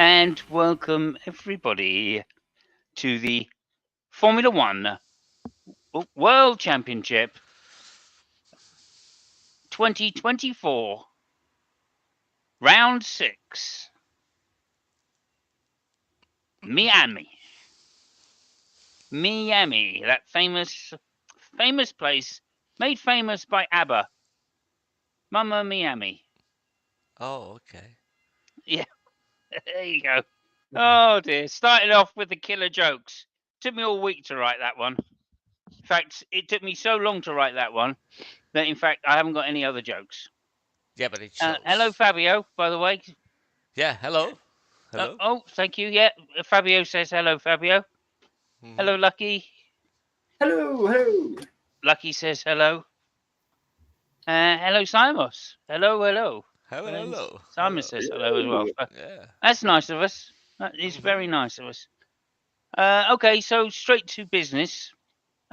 and welcome everybody to the Formula One World Championship 2024, Round 6, Miami. Miami, that famous place made famous by ABBA. Mama Miami. Oh, okay. Yeah, there you go. Oh dear, started off with the killer jokes. Took me all week to write that one. In fact, it took me so long to write that one that, in fact, I haven't got any other jokes. Yeah, but it Hello, shows. Fabio, by the way. Yeah, hello. Hello. Oh, thank you. Yeah, Fabio says hello, Fabio. Mm-hmm. Hello, Lucky. Hello, hello. Lucky says hello. Hello, Simos. Hello, hello. Hello, hello, Simon hello. says hello as well. Hello. Yeah. That's nice of us. That is Mm-hmm. very nice of us. Okay, so straight to business.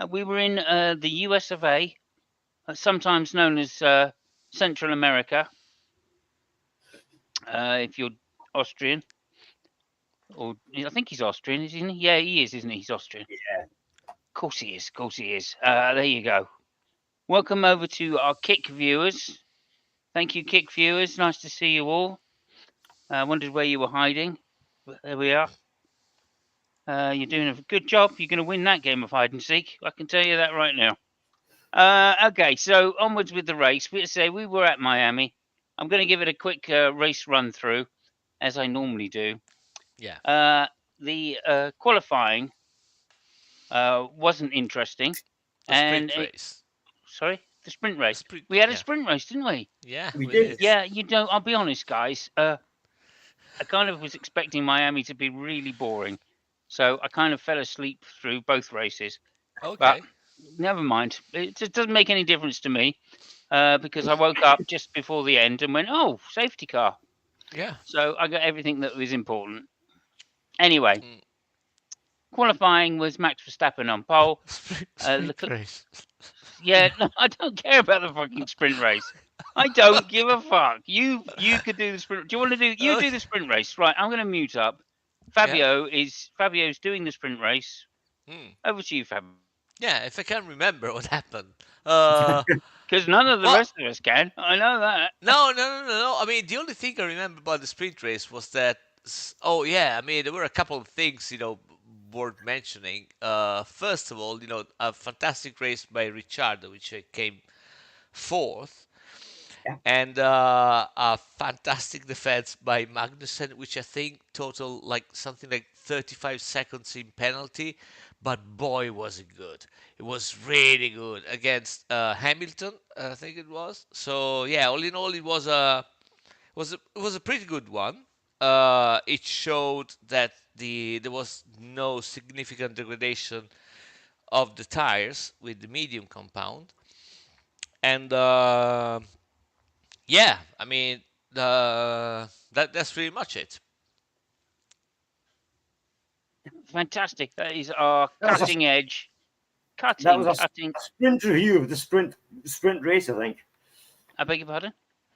We were in the US of A, sometimes known as Central America, if you're Austrian. Or I think he's Austrian, isn't he? Yeah, he is, isn't he? He's Austrian. Yeah. Of course he is. Of course he is. There you go. Welcome over to our Kick viewers. Thank you, Kick viewers. Nice to see you all. I wondered where you were hiding. But there we are. You're doing a good job. You're going to win that game of hide and seek. I can tell you that right now. Okay, so onwards with the race. We were at Miami. I'm going to give it a quick race run through, as I normally do. Yeah. The qualifying wasn't interesting, The and sprint race. sorry, the sprint race. Sprint. We had a Yeah. sprint race, didn't we? Yeah, We we did. did. Yeah, I'll be honest, guys. I kind of was expecting Miami to be really boring, so I kind of fell asleep through both races. But Okay. never mind. It just doesn't make any difference to me because I woke up just before the end and went, "Oh, safety car." Yeah. So I got everything that was important. Anyway, Mm. qualifying was Max Verstappen on pole. Sprint race. Yeah, no, I don't care about the fucking sprint race. I don't give a fuck. You could do the sprint. Do you want to do? You do Okay. the sprint race, right? I'm going to mute up. Yeah. Fabio's doing the sprint race. Mm. Over to you, Fabio. Yeah. If I can remember what happened. Uh. Because none of the Well. rest of us can. I know that. No, no, no, no, no. I mean, the only thing I remember about the sprint race was that. Oh yeah. I mean, there were a couple of things worth mentioning. First of all, a fantastic race by Ricciardo, which came fourth, Yeah. and a fantastic defense by Magnussen, which I think total like something like 35 seconds in penalty. But boy, was it good! It was really good against Hamilton, I think it was. So yeah, all in all, it was a pretty good one. It showed that there was no significant degradation of the tires with the medium compound, and yeah, I mean, that's pretty much it. Fantastic. That is our That was a cutting edge. that was Cutting. a sprint review of the sprint race. I think I beg your pardon?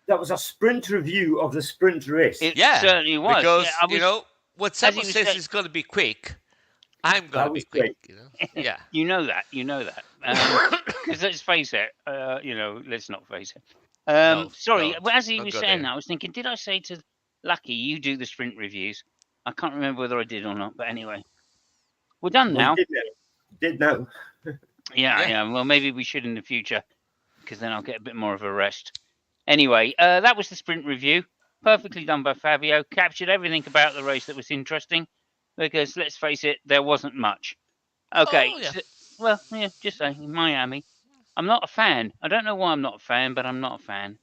that was a sprint review of the sprint race. It Yeah, certainly was. Yeah, because I was, when as he someone was says saying, it's gonna be quick, I'm gonna That be was quick. great. Yeah. you know that. Because let's face it, let's not face it. No, Sorry, don't. as he Don't was go saying there. that, I was thinking, did I say to Lucky, you do the sprint reviews? I can't remember whether I did or not, but anyway, we're done We now. did know. Yeah, Yeah. yeah. Well, maybe we should in the future, because then I'll get a bit more of a rest. Anyway, that was the sprint review. Perfectly done by Fabio. Captured everything about the race that was interesting, because let's face it, there wasn't much. Okay, Oh yeah. well, yeah, just saying, Miami. I'm not a fan. I don't know why I'm not a fan, but I'm not a fan.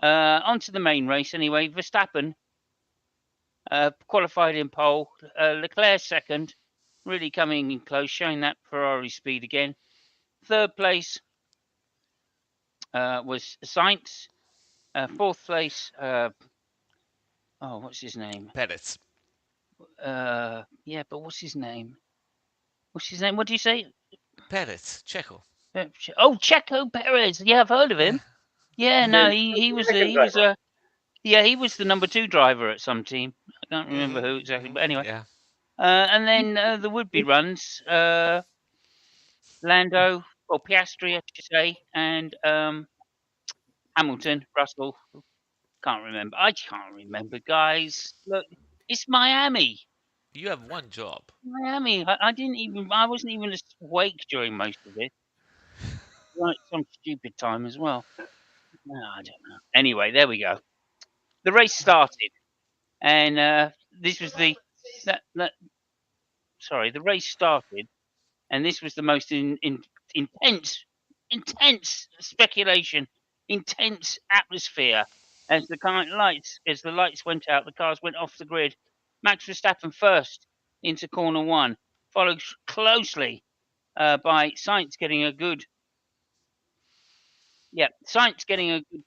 On to the main race anyway. Verstappen qualified in pole. Leclerc second, really coming in close, showing that Ferrari speed again. Third place was Sainz. Fourth place, what's his name? Perez. Yeah, but what's his name? What's his name? What do you say? Perez. Checo. Oh, Checo Perez. Yeah, I've heard of Yeah. him. Yeah, The no, he was American he was driver. Yeah, he was the number 2 driver at some team. I can't remember who exactly, but anyway. Yeah. And then the would-be runs, Lando, or Piastri, I should say, and Hamilton, Russell. Can't remember. I can't remember, guys. Look, it's Miami. You have one job. Miami. I wasn't even awake during most of it. Right, some stupid time as well. No, I don't know. Anyway, there we go. The race started, and this was the race started, and this was the most intense, intense speculation, intense atmosphere as the lights went out, the cars went off the grid. Max Verstappen first into corner one, followed closely by Sainz getting a good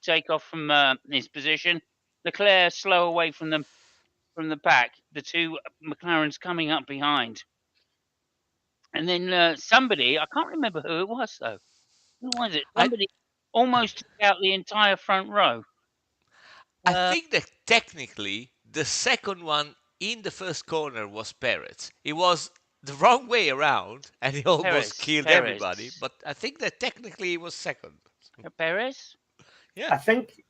takeoff from his position. Leclerc slow away from the pack. The two McLarens coming up behind. And then somebody, I can't remember who it was though. Who was it? I Somebody almost took out the entire front row. I Uh, think that technically the second one in the first corner was Perez. It was the wrong way around, and he almost Perez. killed everybody. But I think that technically he was second. Perez? Yeah. I think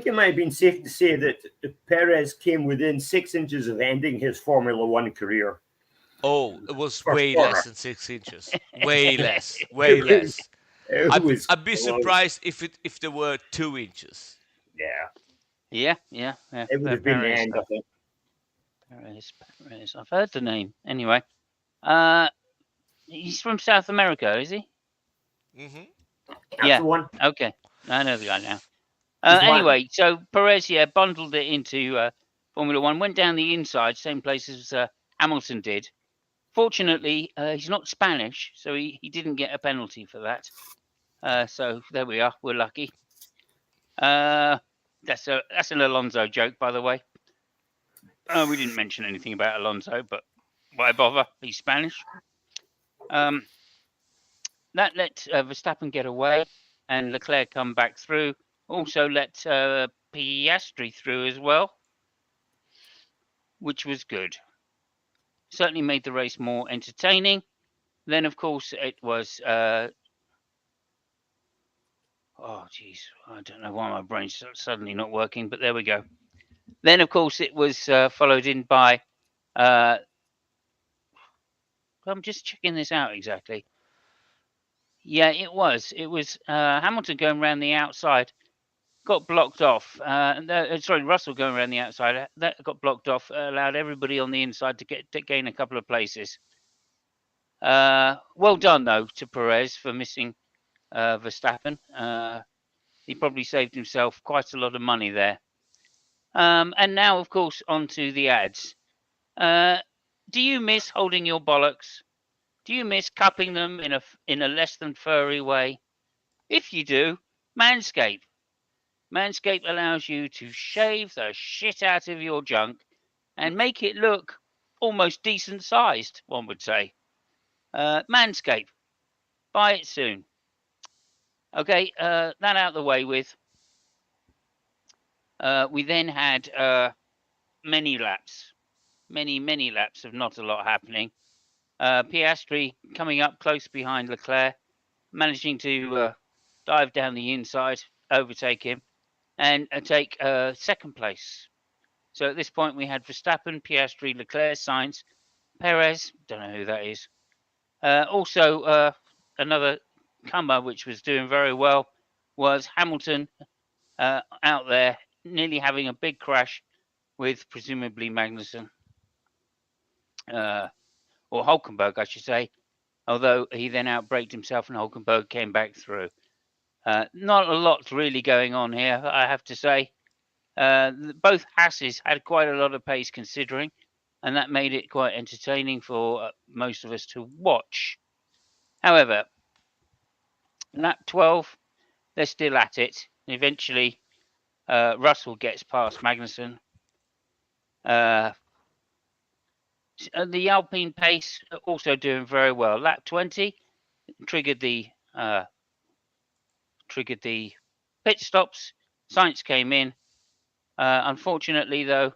it might have been safe to say that Perez came within 6 inches of ending his Formula One career. Oh, it was First way corner. less than 6 inches. Way less. Way less. I'd be close. surprised if there were 2 inches. Yeah, Yeah. it would have been the end, I think. Perez. I've heard the name. Anyway, he's from South America, is he? Mm-hmm. That's the one. Okay, I know the guy now. He's one. Anyway, so Perez, bundled it into Formula One, went down the inside, same place as Hamilton did. Fortunately, he's not Spanish, so he didn't get a penalty for that. So there we are. We're lucky. That's an Alonso joke, by the way. We didn't mention anything about Alonso, but why bother? He's Spanish. That let Verstappen get away and Leclerc come back through. Also let Piastri through as well, which was good. Certainly made the race more entertaining. Then, of course, it was. Oh, geez, I don't know why my brain's suddenly not working, but there we go. Then, of course, it was followed in by. I'm just checking this out exactly. Yeah, it was. It was Hamilton going around the outside, got blocked off. Russell going around the outside, that got blocked off, allowed everybody on the inside to gain a couple of places. Well done though to Perez for missing Verstappen. He probably saved himself quite a lot of money there. And now, of course, on to the ads. Do you miss holding your bollocks? Do you miss cupping them in a less than furry way? If you do, Manscaped. Manscaped allows you to shave the shit out of your junk and make it look almost decent sized, one would say. Manscaped. Buy it soon. Okay, that out of the way with. We then had many laps. Many laps of not a lot happening. Piastri coming up close behind Leclerc, managing to dive down the inside, overtake him, and take second place. So at this point, we had Verstappen, Piastri, Leclerc, Sainz, Perez. Don't know who that is. Also, another comer which was doing very well was Hamilton out there, nearly having a big crash with presumably Magnussen or Hulkenberg, I should say. Although he then outbraked himself and Hulkenberg came back through. Not a lot really going on here, I have to say. Both Hasses had quite a lot of pace considering, and that made it quite entertaining for most of us to watch. However, lap 12, they're still at it. Eventually, Russell gets past Magnussen. The Alpine pace also doing very well. Lap 20 triggered the pit stops. Sainz came in. Unfortunately, though,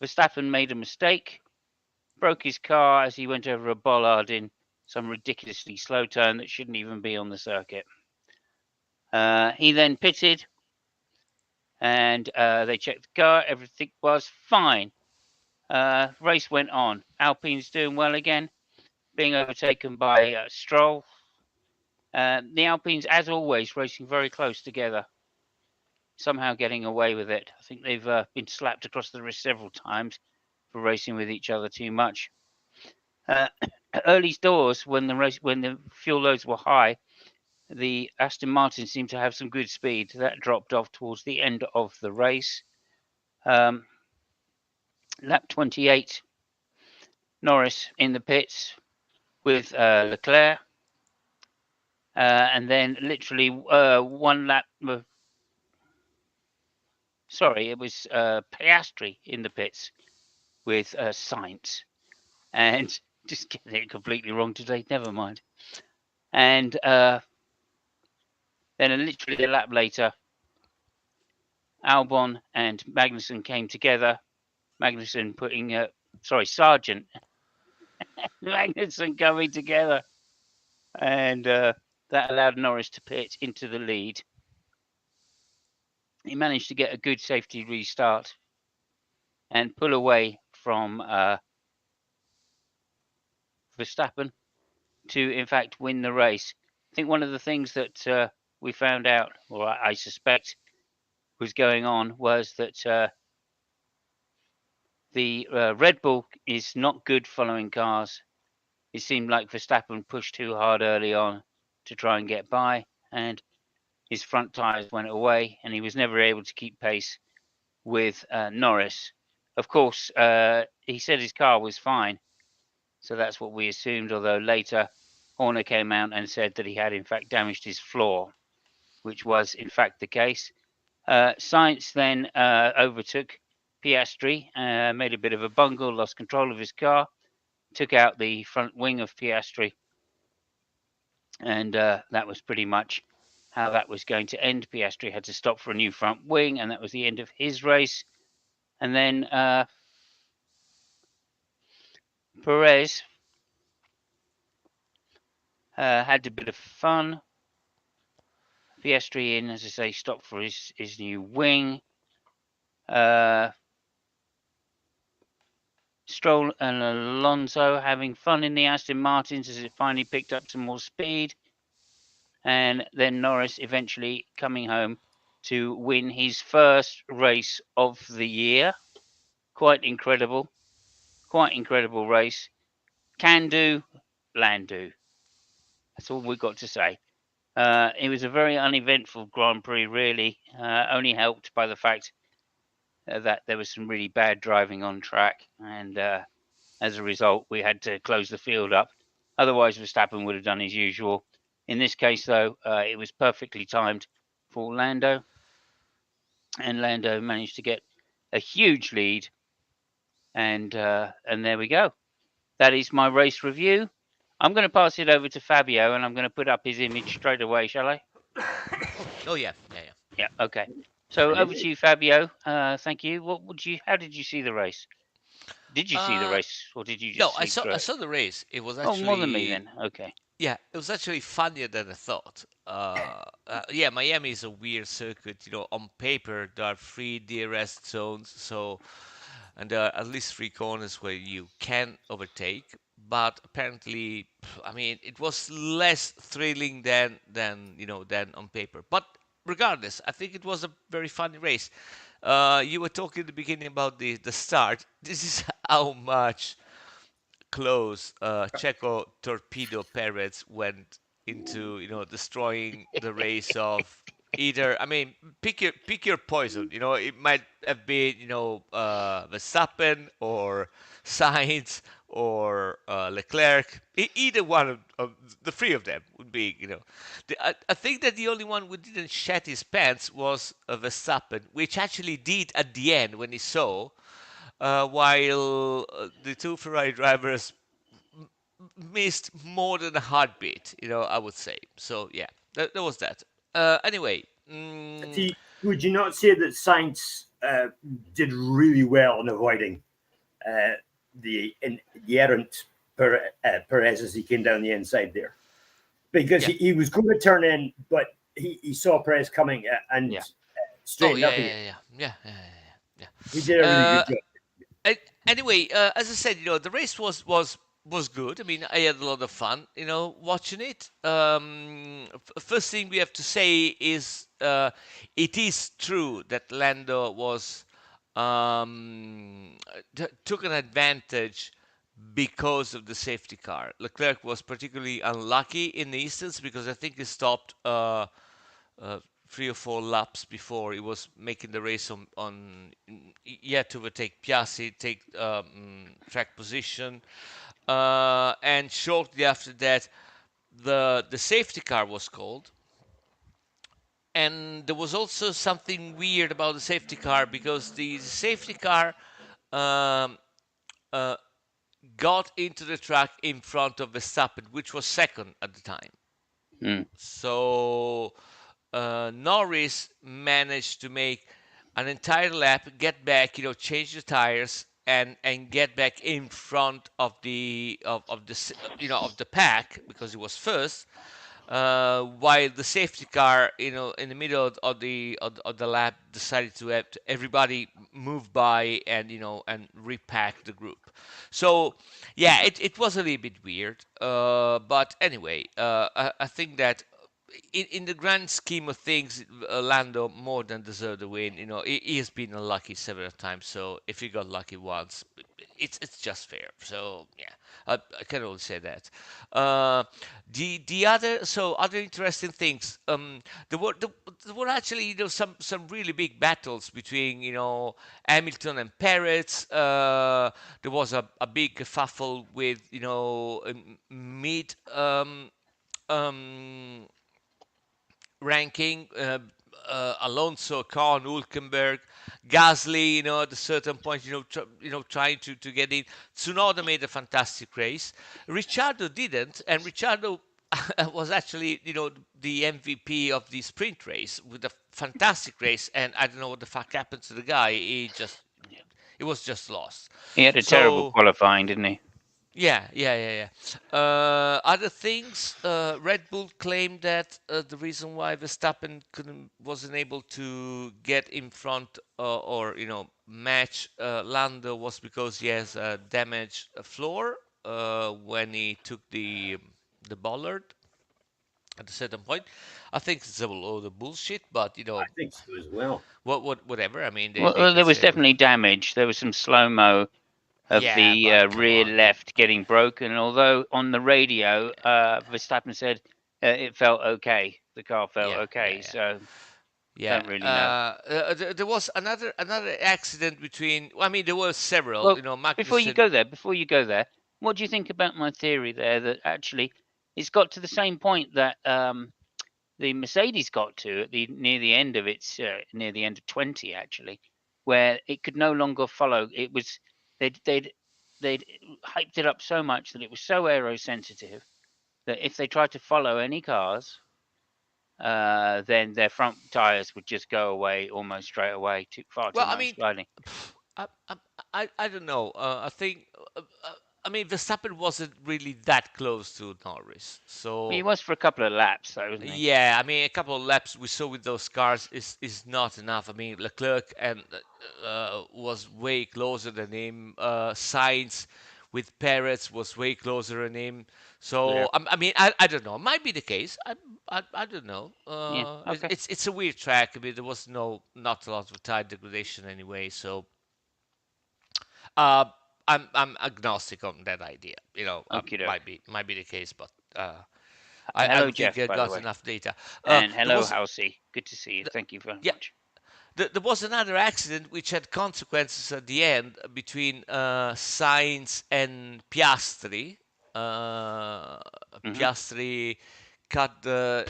Verstappen made a mistake, broke his car as he went over a bollard in some ridiculously slow turn that shouldn't even be on the circuit. He then pitted, and they checked the car. Everything was fine. Race went on. Alpine's doing well again, being overtaken by Stroll. The Alpines, as always, racing very close together, somehow getting away with it. I think they've been slapped across the wrist several times for racing with each other too much. Early doors, when the fuel loads were high, the Aston Martin seemed to have some good speed. That dropped off towards the end of the race. Lap 28, Norris in the pits with Leclerc. And then literally one lap. Sorry, it was Piastri in the pits with Sainz, and just getting it completely wrong today. Never mind. And then literally a lap later, Albon and Magnussen came together. Magnussen putting, Sargent, Magnussen coming together, and that allowed Norris to pit into the lead. He managed to get a good safety restart and pull away from Verstappen to, in fact, win the race. I think one of the things that we found out, or I suspect, was going on was that the Red Bull is not good following cars. It seemed like Verstappen pushed too hard early on to try and get by, and his front tyres went away, and he was never able to keep pace with Norris. Of course, he said his car was fine, so that's what we assumed, although later Horner came out and said that he had in fact damaged his floor, which was in fact the case. Sainz then overtook Piastri, made a bit of a bungle, lost control of his car, took out the front wing of Piastri, and that was pretty much how that was going to end. Piastri had to stop for a new front wing, and that was the end of his race. And then Perez had a bit of fun. Piastri in, as I say, stopped for his new wing. Stroll and Alonso having fun in the Aston Martins as it finally picked up some more speed. And then Norris eventually coming home to win his first race of the year. Quite incredible race. Can do, land do. That's all we've got to say. It was a very uneventful Grand Prix, really, only helped by the fact that there was some really bad driving on track, and as a result, we had to close the field up. Otherwise, Verstappen would have done his usual. In this case, though, it was perfectly timed for Lando, and Lando managed to get a huge lead, and there we go. That is my race review. I'm going to pass it over to Fabio, and I'm going to put up his image straight away, shall I? Oh yeah, yeah, yeah. Yeah, okay. So over to you, Fabio. Thank you. How did you see the race? Did you see the Uh, race, or did you no, just sleep through I it? saw the race. It was Oh, more than me actually then. Okay. yeah, it was actually funnier than I thought. Yeah, Miami is a weird circuit. You know, on paper there are three DRS zones, so and there are at least three corners where you can overtake. But apparently, I mean, it was less thrilling than on paper. But regardless, I think it was a very funny race. You were talking at the beginning about the start. This is how much close Checo torpedo Perez went into destroying the race of either. I mean, pick your poison. It might have been Verstappen or Sainz or Leclerc. Either one of the three of them would be. I think that the only one who didn't shed his pants was Verstappen, which actually did at the end when he saw while the two Ferrari drivers missed more than a heartbeat, I would say. So yeah, that was that. Anyway, Would you not say that Sainz uh, did really well in avoiding uh, the errant Perez as he came down the inside there, because Yeah. he was going to turn in, but he saw Perez coming and Yeah. Oh straightened yeah, up yeah, again. yeah, yeah, yeah, yeah, He did a yeah. really Yeah. good job. Anyway, as I said, the race was good. I mean, I had a lot of fun, watching it. First thing we have to say is it is true that Lando was took an advantage because of the safety car. Leclerc was particularly unlucky in the instance because I think he stopped uh, 3 or 4 laps before he was making the race on he had to overtake Piastri, take track position, and shortly after that, the safety car was called, and there was also something weird about the safety car because the safety car um, uh, got into the track in front of Verstappen, which was second at the time. Mm. So Norris managed to make an entire lap, get back, change the tires, and get back in front of the pack because he was first. While the safety car, in the middle of the lap, decided to have everybody move by and and repack the group. So yeah, it was a little bit weird. But anyway, I think that in the grand scheme of things, Lando more than deserved the win. He has been unlucky several times, so if he got lucky once, it's just fair. So yeah, I can only say that. Uh, the other interesting things. There were actually some really big battles between Hamilton and Perez. There was a big kerfuffle with mid um, ranking. Alonso, Kahn, Hulkenberg, Gasly, at a certain point, trying to get in. Tsunoda made a fantastic race. Ricciardo didn't, and Ricciardo was actually, the MVP of the sprint race with a fantastic race. And I don't know what the fuck happened to the guy. He was just lost. He had a terrible So qualifying, didn't he? yeah, yeah, yeah, yeah. Other things, Red Bull claimed that the reason why Verstappen wasn't able to get in front or match Lando was because he has a damaged floor when he took the bollard at a certain point. I think it's a load of bullshit, but I think so as well. whatever. I mean, they Well, can there was say definitely damage. There was some slow mo of yeah, the but come rear on, man. left getting broken. Although on the radio, Verstappen said it felt okay. The car felt Yeah, yeah, okay. yeah. So Yeah, don't really know. there was another accident between. I mean, there were several. Well, Magnussen. before you go there, what do you think about my theory there that actually it's got to the same point that the Mercedes got to at the near the end of its near the end of 20 actually, where it could no longer follow. It was they'd hyped it up so much that it was so aero sensitive that if they tried to follow any cars, then their front tires would just go away almost straight away, far Well, too I much mean, sliding. I, I, I don't know. I think. I mean, Verstappen wasn't really that close to Norris, He so was for a couple of laps, though, wasn't he? yeah. I mean, a couple of laps we saw with those cars is not enough. I mean, Leclerc and was way closer than him. Sainz with Perez was way closer than him. Yeah, So I mean, I don't know. Might be the case. I don't know. yeah, okay, It's a weird track. I mean, there was not a lot of tire degradation anyway. So uh, I'm agnostic on that idea. okie doke. Might be the case, but I Hello, don't think Jeff, I by the got way, enough data. and There hello, was Halsey. Good to see you. th- Thank you very yeah, much. there was another accident which had consequences at the end between Sainz and Piastri. Uh, Hmm. Piastri cut the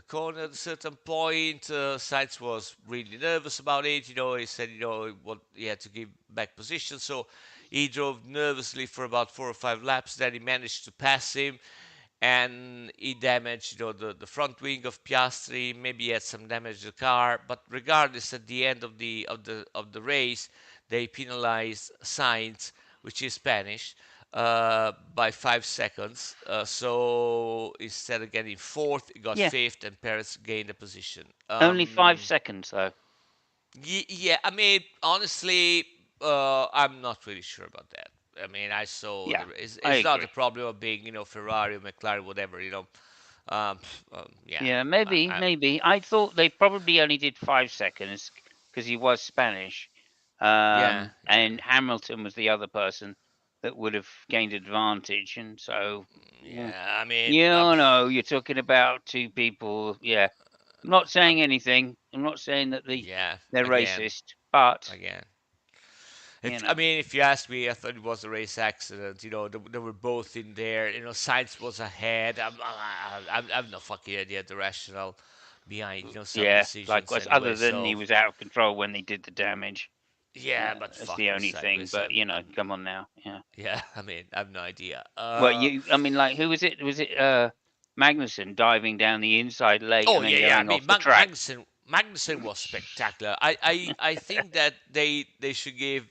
corner at a certain point. Sainz was really nervous about it. He said, he had to give back position. So he drove nervously for about 4 or 5 laps. Then he managed to pass him. and he damaged, the front wing of Piastri. Maybe he had some damage to the car, but regardless, at the end of the race, they penalized Sainz, which is Spanish, by 5 seconds. So instead of getting fourth, he got Yeah, fifth, and Perez gained a position. only 5 seconds though. Yeah, I mean, honestly, I'm not really sure about that. I mean, I saw Yeah, I it's not a agree. problem of being, Ferrari or McLaren, whatever, yeah, Yeah, maybe, I, maybe. I thought they probably only did 5 seconds because he was Spanish, yeah, and Hamilton was the other person that would have gained advantage, and so, mm, yeah. I mean, you know, you're talking about two people. Yeah, I'm not I'm, saying anything. I'm not saying that yeah, they're again, racist, but again. you I know, mean, if you ask me, I thought it was a race accident. They were both in there. Sainz was ahead. I've no fucking idea the rationale behind, some yeah, decisions likewise. anyway. Other than he So was out of control when they did the damage, yeah, but that's the fucking only thing. sideways. But come on now, yeah. Yeah, I mean, I have no idea. Well, I mean, like, who was it? Was it Magnussen diving down the inside late Oh and yeah, then yeah. I going mean, off the track? Magnussen was spectacular. I think that they should give.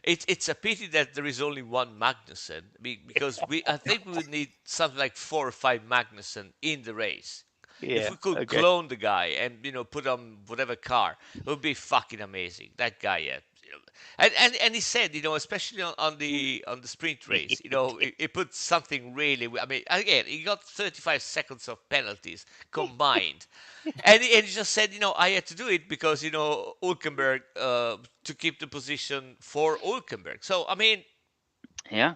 It's a pity that there is only one Magnussen, because I think we would need something like 4 or 5 Magnussen in the race. If Yeah. we could Okay. clone the guy and put on whatever car, it would be fucking amazing. That guy, yeah. And he said, especially on the sprint race, he put something really. I mean, again, he got 35 seconds of penalties combined, and he just said, I had to do it because Hulkenberg, to keep the position for Hulkenberg. So I mean, Yeah.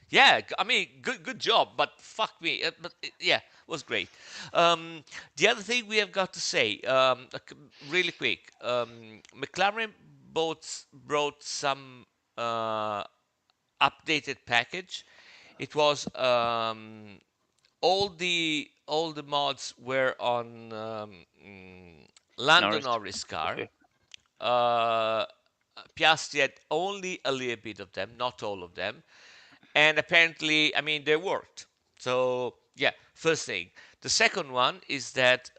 yeah, I mean, good job, but fuck me, yeah, was great. The other thing we have got to say, really quick, McLaren brought some uh, updated package. It was, all the mods were on, Lando Norris. Norris car. Okay. Uh, Piastri had only a little bit of them, not all of them, and apparently, I mean, they worked. So yeah, first thing. The second one is that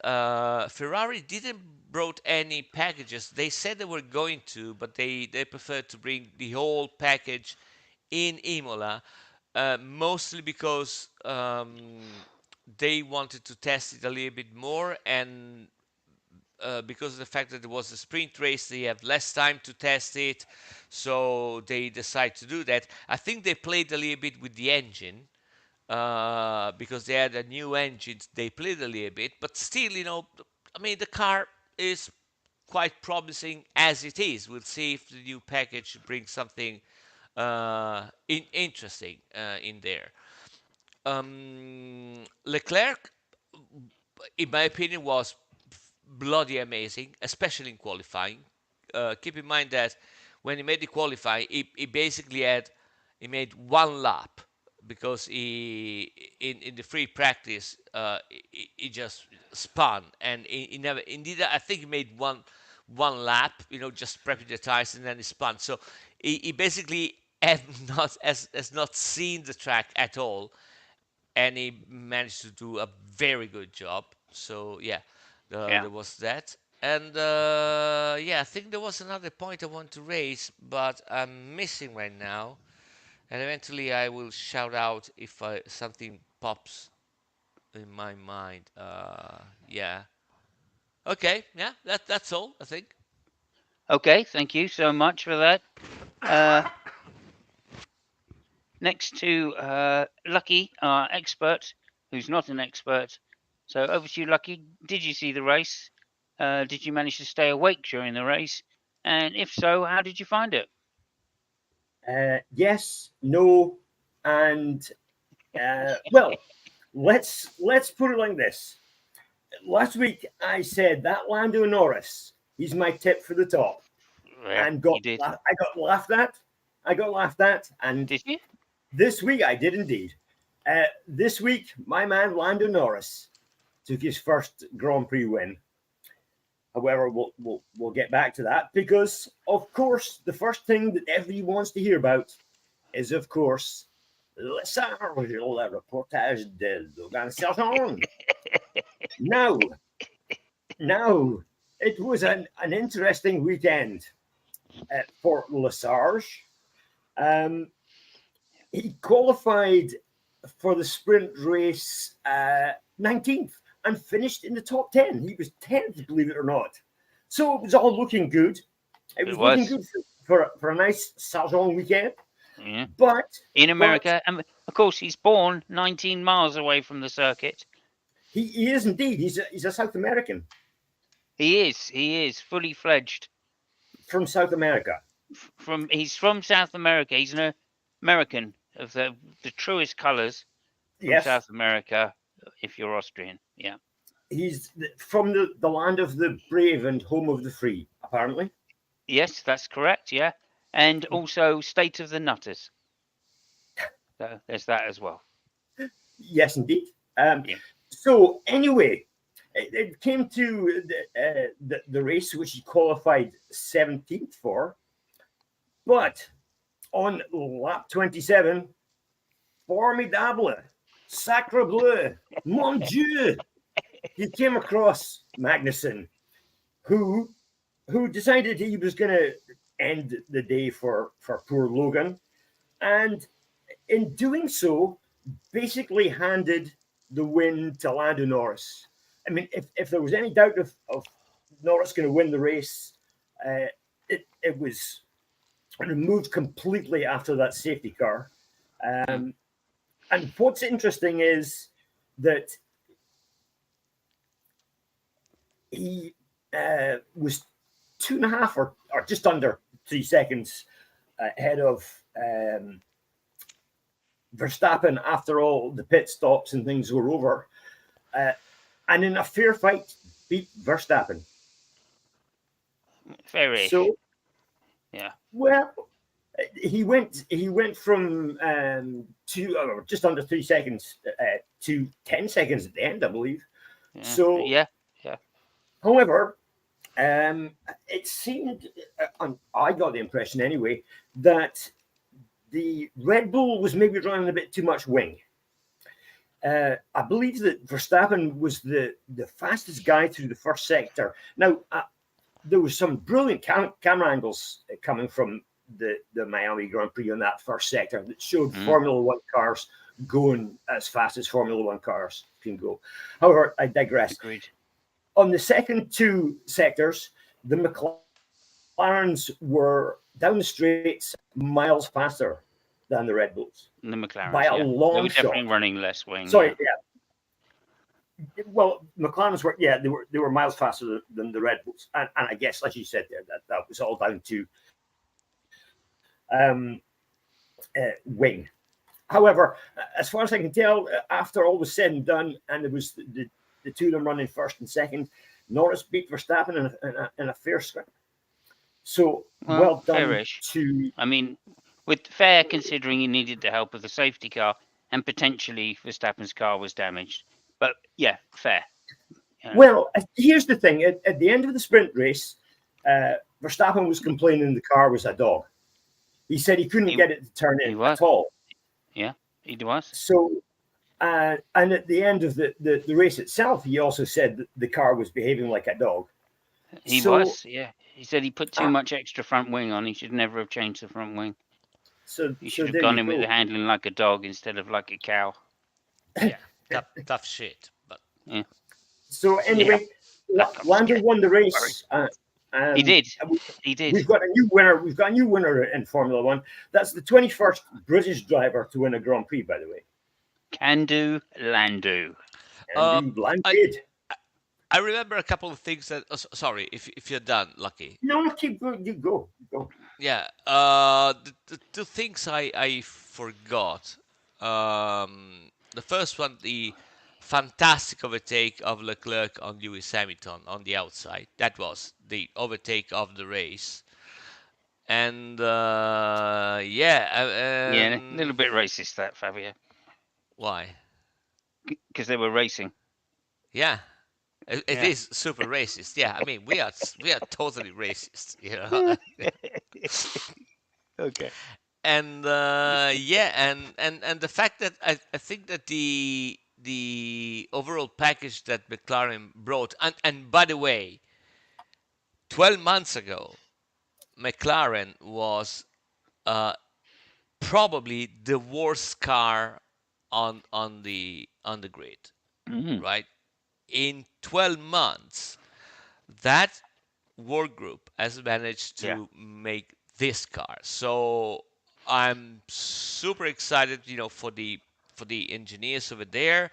Ferrari didn't brought any packages. They said they were going to, but they preferred to bring the whole package in Imola, mostly because, they wanted to test it a little bit more, and because of the fact that it was a sprint race, they have less time to test it, so they decide to do that. I think they played a little bit with the engine, because they had a new engine. They played a little bit, but still, I mean, the car is quite promising as it is. We'll see if the new package brings something interesting in there. Leclerc, in my opinion, was bloody amazing, especially in qualifying. Keep in mind that when he made the qualifying, he basically he made one lap, because in the free practice, he just spun, and he never indeed, I think he made one lap, just prepping the tires, and then he spun. So he basically has not seen the track at all, and he managed to do a very good job. So yeah, Yeah. there was that, and yeah, I think there was another point I want to raise, but I'm missing right now, and eventually I will shout out if something pops in my mind. Yeah. Okay. Yeah. That's all, I think. Okay. Thank you so much for that. Uh, Next to Lucky, our expert, who's not an expert. So over to you, Lucky. Did you see the race? Did you manage to stay awake during the race? And if so, how did you find it? Yes, no, and well, let's put it like this. Last week I said that Lando Norris, he's my tip for the top, Yeah, and you did. I got laughed at. I got laughed at, and Did you? this week I did indeed. This week, my man Lando Norris took his first Grand Prix win. However, we'll get back to that because, of course, the first thing that everybody wants to hear about is, of course, Le Sarge, le reportage de Logan Sargent. Now, now, it was an interesting weekend for Lesage. Um, he qualified for the sprint race 19th and finished in the top 10. He was 10th, believe it or not. So it was all looking good. It It was looking was. good for a nice Sargent weekend. Yeah. But In but America, and of course he's born 19 miles away from the circuit. he is indeed. He's a South American He is. He is fully fledged. from South America. He's from South America. He's an American of the truest colours from Yes, South America. If you're Austrian, yeah. he's from the land of the brave and home of the free, apparently. Yes, that's correct. Yeah, and also state of the nutters. So there's that as well. Yes, indeed. Yeah. So anyway, it came to the race which he qualified 17th for, but on lap 27, formidable, sacre bleu, mon Dieu, he came across Magnussen, who decided he was going to end the day for poor Logan, and in doing so, basically handed the win to Lando Norris. I mean, if there was any doubt of Norris going to win the race, it was removed completely after that safety car. Mm. Um, and what's interesting is that he was 2.5 or just under 3 seconds ahead of Verstappen after all the pit stops and things were over. Uh, and in a fair fight, beat Verstappen. Fairish. So, Yeah. well, he went from just under 3 seconds to 10 seconds at the end, I believe. Yeah. So, Yeah. Yeah. however, it seemed, I got the impression anyway, that the Red Bull was maybe running a bit too much wing. I believe that Verstappen was the fastest guy through the first sector. Now, there was some brilliant camera angles coming from the Miami Grand Prix on that first sector that showed Formula One cars going as fast as Formula One cars can go. However, I digress. Agreed. On the second two sectors, the McLarens were down the straights miles faster than the Red Bulls The by a McLarens. Yeah. They long were shot. definitely running less wing. Sorry, Yeah. well, McLarens were they were miles faster than the Red Bulls, and I guess, as you said there, that was all down to wing. However, as far as I can tell, after all was said and done, and there was the two of them running first and second, Norris beat Verstappen in a fair scrap. So Well, well done fairish. to I mean, with fair considering he needed the help of the safety car and potentially Verstappen's car was damaged. But yeah, fair. well. Here's the thing: at the end of the sprint race, Verstappen was complaining the car was a dog. He said he couldn't get it to turn He in was. at all. Yeah, he was. So, and at the end of the race itself, he also said that the car was behaving like a dog. He So, was. Yeah. He said he put too uh, much extra front wing on. He should never have changed the front wing. He so should have there gone you in with the go. handling like a dog instead of like a cow. Yeah, tough shit. But Yeah. So Yeah. anyway, That comes Lando scared. won the Sorry. race. He did. We- He did. We've got a new winner. We've got a new winner in Formula One. That's the 21st British driver to win a Grand Prix, by the way. Can do, Landu. And uh, he I landed. I remember a couple of things that. Sorry, if you're done, Lucky. No, no, keep going. You go. Go. Yeah. The two things I forgot. The first one, the fantastic overtake of Leclerc on Lewis Hamilton on the outside. That was the overtake of the race. And yeah, Yeah, a little bit racist that, Fabio, why? because they were racing. Yeah, it Yeah. is super racist. Yeah, I mean we are totally racist. You know. Okay. and yeah, and the fact that I think that the overall package that McLaren brought, and by the way, 12 months ago, McLaren was uh, probably the worst car on the grid, Mm. right? In 12 months, that work group has managed Yeah. to make this car. So I'm super excited, for the engineers over there,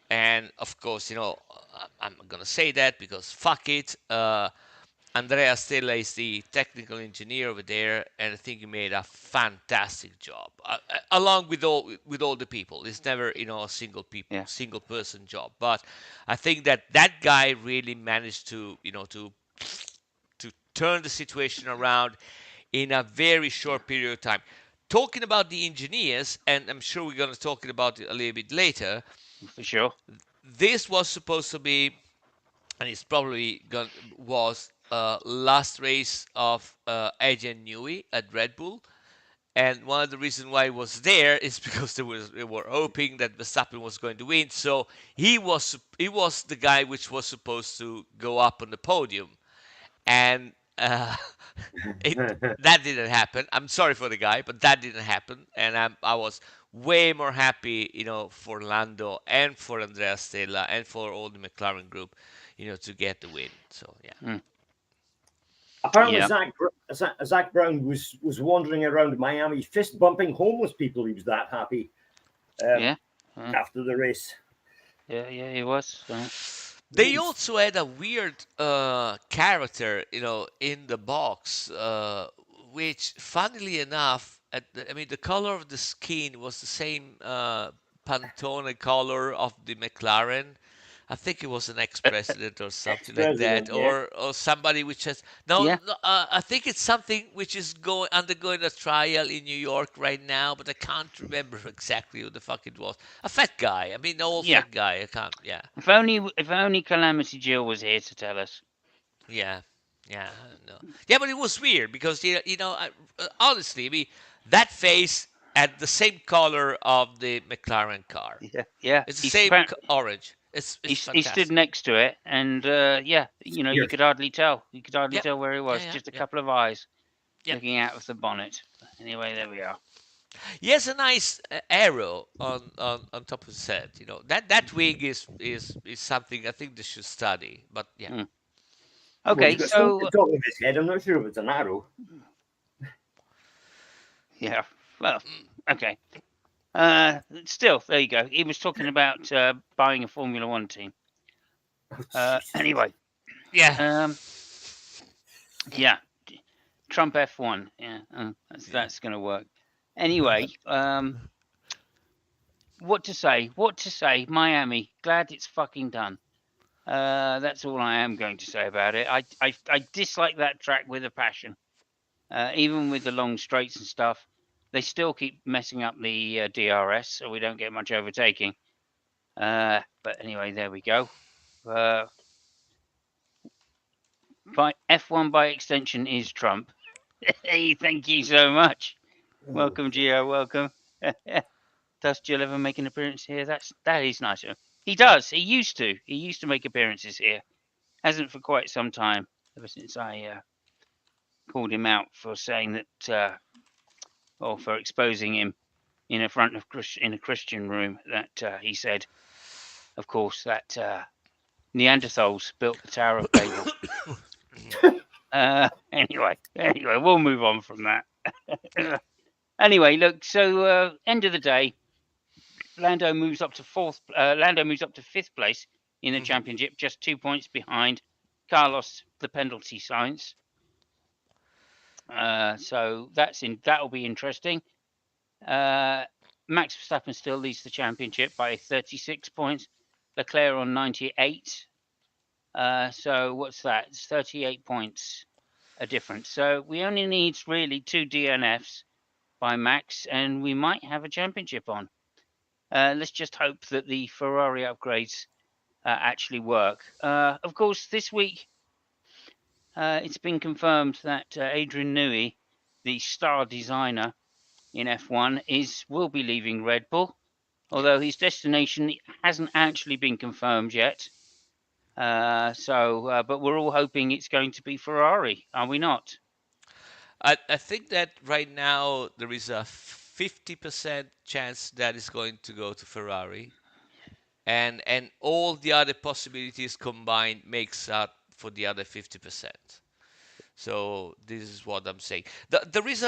and of course, I'm gonna say that because fuck it. Andrea Stella is the technical engineer over there, and I think he made a fantastic job, along with all the people. It's never a Yeah. single person job, but I think that guy really managed to turn the situation around in a very short period of time. Talking about the engineers, and I'm sure we're going to talk about it a little bit later. For sure. This was supposed to be, and it's probably going was last race of Adrian Newey at Red Bull. And one of the reasons why he was there is because they were hoping that Verstappen was going to win. So he was the guy which was supposed to go up on the podium, and it that didn't happen. I'm sorry for the guy, but that didn't happen, and I was way more happy, for Lando and for Andrea Stella and for all the McLaren group, to get the win. So yeah. Mm. Apparently, Yeah. Zach Brown was wandering around Miami, fist bumping homeless people. He was that happy um, Yeah. after the race. Yeah. Yeah. He was. They also had a weird character, in the box, which, funnily enough, I mean, the color of the skin was the same Pantone color of the McLaren. I think it was an ex-president or something like that, Ex-president, yeah. or somebody which has no. Yeah. I think it's something which is going undergoing a trial in New York right now, but I can't remember exactly who the fuck it was. A fat guy. I mean, an old Yeah. fat guy. I can't. Yeah. If only Calamity Jill was here to tell us. Yeah, yeah, no, yeah, but it was weird because honestly, I mean, that face had the same color of the McLaren car. Yeah. Yeah. It's the He's same apparently orange. It's he stood fantastic. next to it, and yeah, you Yes. could hardly tell. You could hardly Yep. tell where he Yeah, was. yeah, Just a yep, couple of eyes yep, looking out of the bonnet. Anyway, there yep. we are. He has a nice arrow on top of his head. That wing is something I think they should study. But yeah. Mm. Well, he's Okay, got stone at so the top of his head. I'm not sure if it's an arrow. yeah, well, Mm, okay. Still, there you go. He was talking about buying a Formula One team. Oh, Jesus. Anyway, yeah. um, yeah, Trump F1. Yeah, that's Yeah. that's going to work. Anyway, what to say? What to say? Miami, glad it's fucking done. That's all I am going to say about it. I dislike that track with a passion. Even with the long straights and stuff, they still keep messing up the DRS, so we don't get much overtaking. But anyway, there we go. Uh, by F1 by extension is Trump. Hey, thank you so much. Oh, Welcome, Gio. Welcome. Does Jill ever make an appearance here? That is nice. He does. He used to. He used to make appearances here. Hasn't for quite some time. Ever since I called him out for saying that, or for exposing him in a front of in a Christian room. That he said, of course, that Neanderthals built the Tower of Babel. Anyway, we'll move on from that. Anyway, look. So end of the day, Lando moves up to fourth. Lando moves up to fifth place in the Mhm. championship, just 2 points behind Carlos, the penalty science. So that'll be interesting. Max Verstappen still leads the championship by 36 points. Leclerc on 98. So what's that? It's 38 points a difference. So we only need really 2 DNFs by Max, and we might have a championship on. Let's just hope that the Ferrari upgrades actually work. Of course, this week it's been confirmed that Adrian Newey, the star designer, in F1 is will be leaving Red Bull, although his destination hasn't actually been confirmed yet. But we're all hoping it's going to be Ferrari, are we not? I think that right now there is a 50% chance that is going to go to Ferrari, and all the other possibilities combined makes up for the other 50%. So this is what I'm saying. There is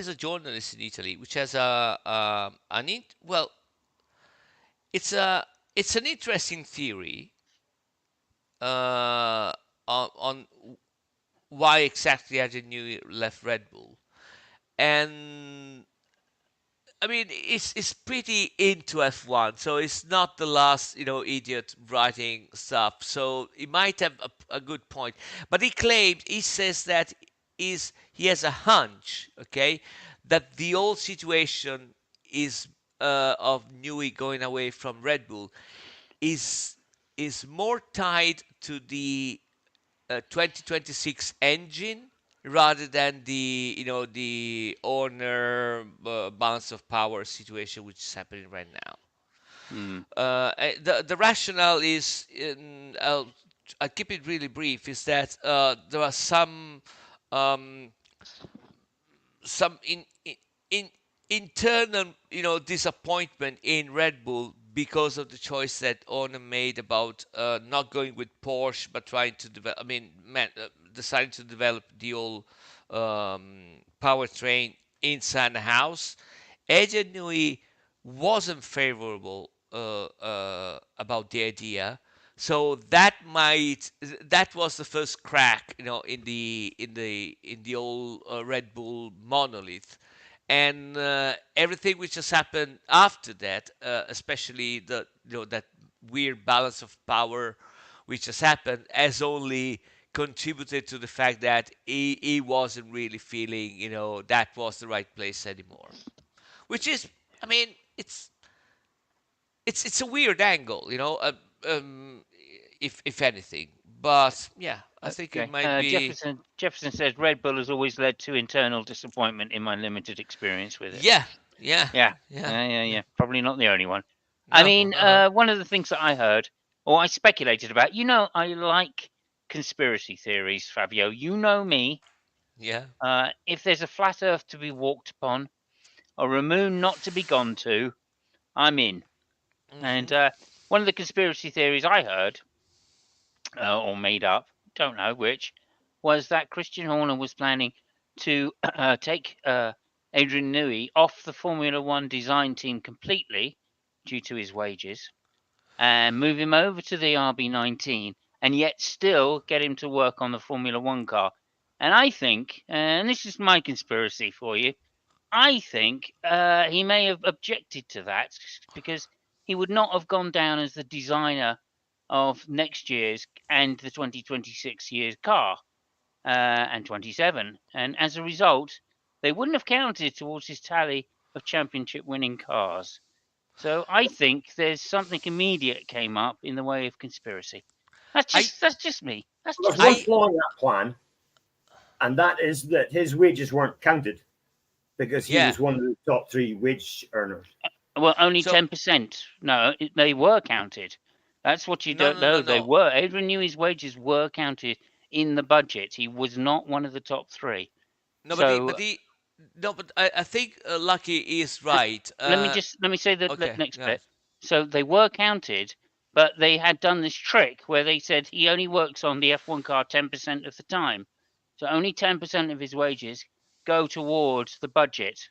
a journalist in Italy which has well, it's a it's an interesting theory on why exactly Adrian Newey left Red Bull. And I mean, it's pretty into F1, so it's not the last idiot writing stuff. So he might have a good point, but he says that is he has a hunch, okay, that the old situation is of Newey going away from Red Bull is is more tied to the 2026 engine rather than the owner balance of power situation which is happening right now. Hmm. The rationale is I'll keep it really brief, is that there are um, some in internal disappointment in Red Bull because of the choice that owner made about not going with Porsche but trying to develop. I mean, deciding to develop the old powertrain inside the house. Adrian Newey wasn't favorable about the idea, so that was the first crack, in the old Red Bull monolith, and everything which has happened after that, especially that weird balance of power which has happened, has only contributed to the fact that he wasn't really feeling that was the right place anymore. Which is, I mean, it's a weird angle, if anything. But yeah, I think it Okay. might be. Jefferson says Red Bull has always led to internal disappointment in my limited experience with it. Yeah, yeah, Yeah, yeah, yeah. yeah. Probably not the only one. I No, mean, one of the things that I heard, or I speculated about, I like conspiracy theories, Fabio. You know me. yeah. If there's a flat Earth to be walked upon, or a moon not to be gone to, I'm in. And Hmm. one of the conspiracy theories I heard, or made up, don't know which, was that Christian Horner was planning to take Adrian Newey off the Formula One design team completely due to his wages and move him over to the RB19 and yet still get him to work on the Formula One car. And I think, and this is my conspiracy for you, I think he may have objected to that because he would not have gone down as the designer of next year's and the 2026 year's car and 27. And as a result, they wouldn't have counted towards his tally of championship winning cars. So I think there's something immediate came up in the way of conspiracy. I, That's just me. That's There's just one I, me. flaw in that plan, and that is that his wages weren't counted because he yeah. was one of the top three wage earners. Well, only So 10%. No, they were counted. That's what you no, don't no, no, know. They no, were. Adrian Newey's wages were counted in the budget. He was not one of the top three. no, So but I think Lucky is l- right. let me say the Okay, next go ahead. bit. So they were counted, but they had done this trick where they said he only works on the F1 car 10% of the time. So only 10% of his wages go towards the budget.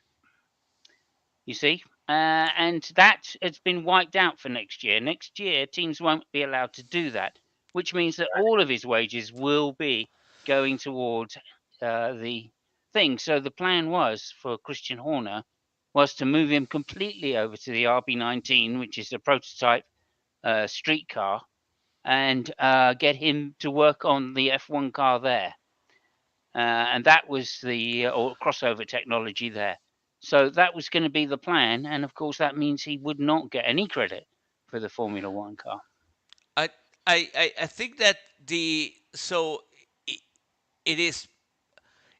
You see? And that has been wiped out for next year. Next year, teams won't be allowed to do that, which means that all of his wages will be going towards the thing. So the plan was for Christian Horner was to move him completely over to the RB19, which is a prototype street car, and get him to work on the F1 car there. And that was the or crossover technology there. So that was going to be the plan, and of course that means he would not get any credit for the Formula One car. I, I think that it,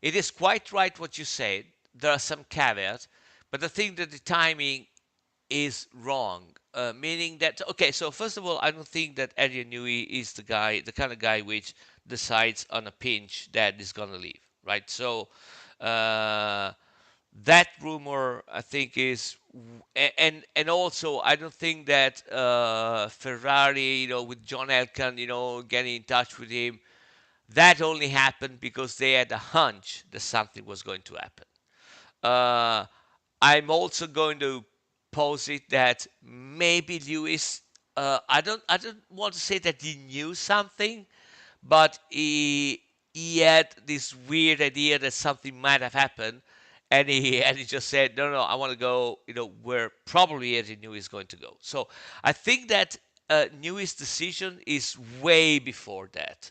it is quite right what you said, there are some caveats, but I think that the timing is wrong. Meaning that, okay, so first of all, I don't think that Eddie Newey is the kind of guy which decides on a pinch that is gonna leave, right? So uh, that rumor, I think, is, and also I don't think that Ferrari, with John Elkann, getting in touch with him, that only happened because they had a hunch that something was going to happen. Uh, I'm also going to posit that maybe Lewis. I don't want to say that he knew something, but he had this weird idea that something might have happened, and he just said, no, no, I want to go. Where probably Eddie knew he's going to go. So I think that Newey's decision is way before that.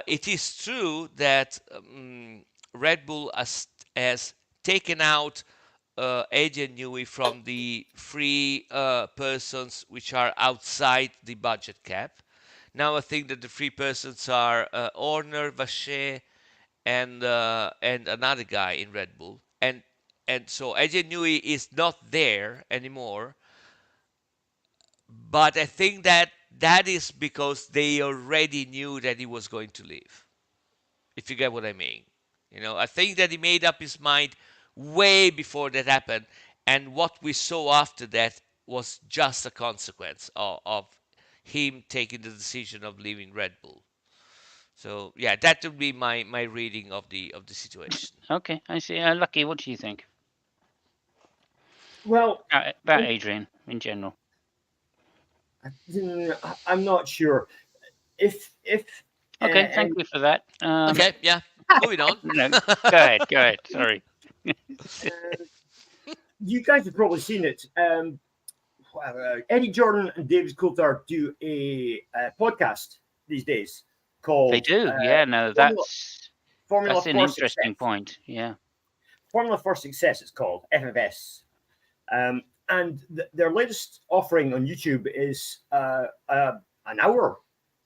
It is true that Red Bull has taken out Adrian Newey from the free persons which are outside the budget cap. Now I think that the free persons are Horner, Vacher, and another guy in Red Bull, and so Adrian Newey is not there anymore. But I think that that is because they already knew that he was going to leave, if you get what I mean. I think that he made up his mind way before that happened, and what we saw after that was just a consequence of him taking the decision of leaving Red Bull. So yeah, that would be my reading of the situation. Okay, I see. Lucky, what do you think Well, about Adrian in general? I'm not sure if Okay, thank and you for that. Okay, yeah, moving on. No, go ahead. Go ahead. Sorry. you guys have probably seen it. Eddie Jordan and David Coulthard do a podcast these days They called do. Yeah. No, Formula, Formula that's an for interesting Success. point. Yeah. Formula for Success, it's called FFS. And their latest offering on YouTube is an hour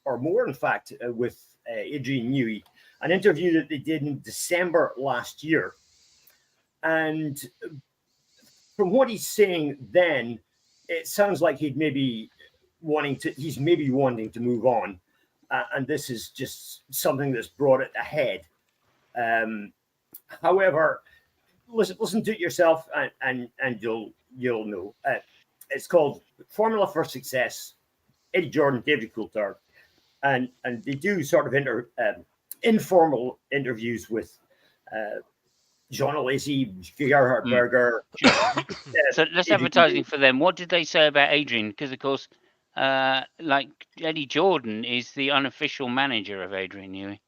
or more, in fact, with Adrian Newey, an interview that they did in December last year. And from what he's saying then, it sounds like he's maybe wanting to move on. And this is just something that's brought it ahead. Um, However, listen to it yourself, and you'll know. It's called Formula for Success. Eddie Jordan, David Coulthard, and they do sort of informal interviews with John Alesi, Gerhard Mm, Berger, sure. So let's Adrian advertising Newey. for them. What did they say about Adrian? Because of course, like Eddie Jordan is the unofficial manager of Adrian Newey.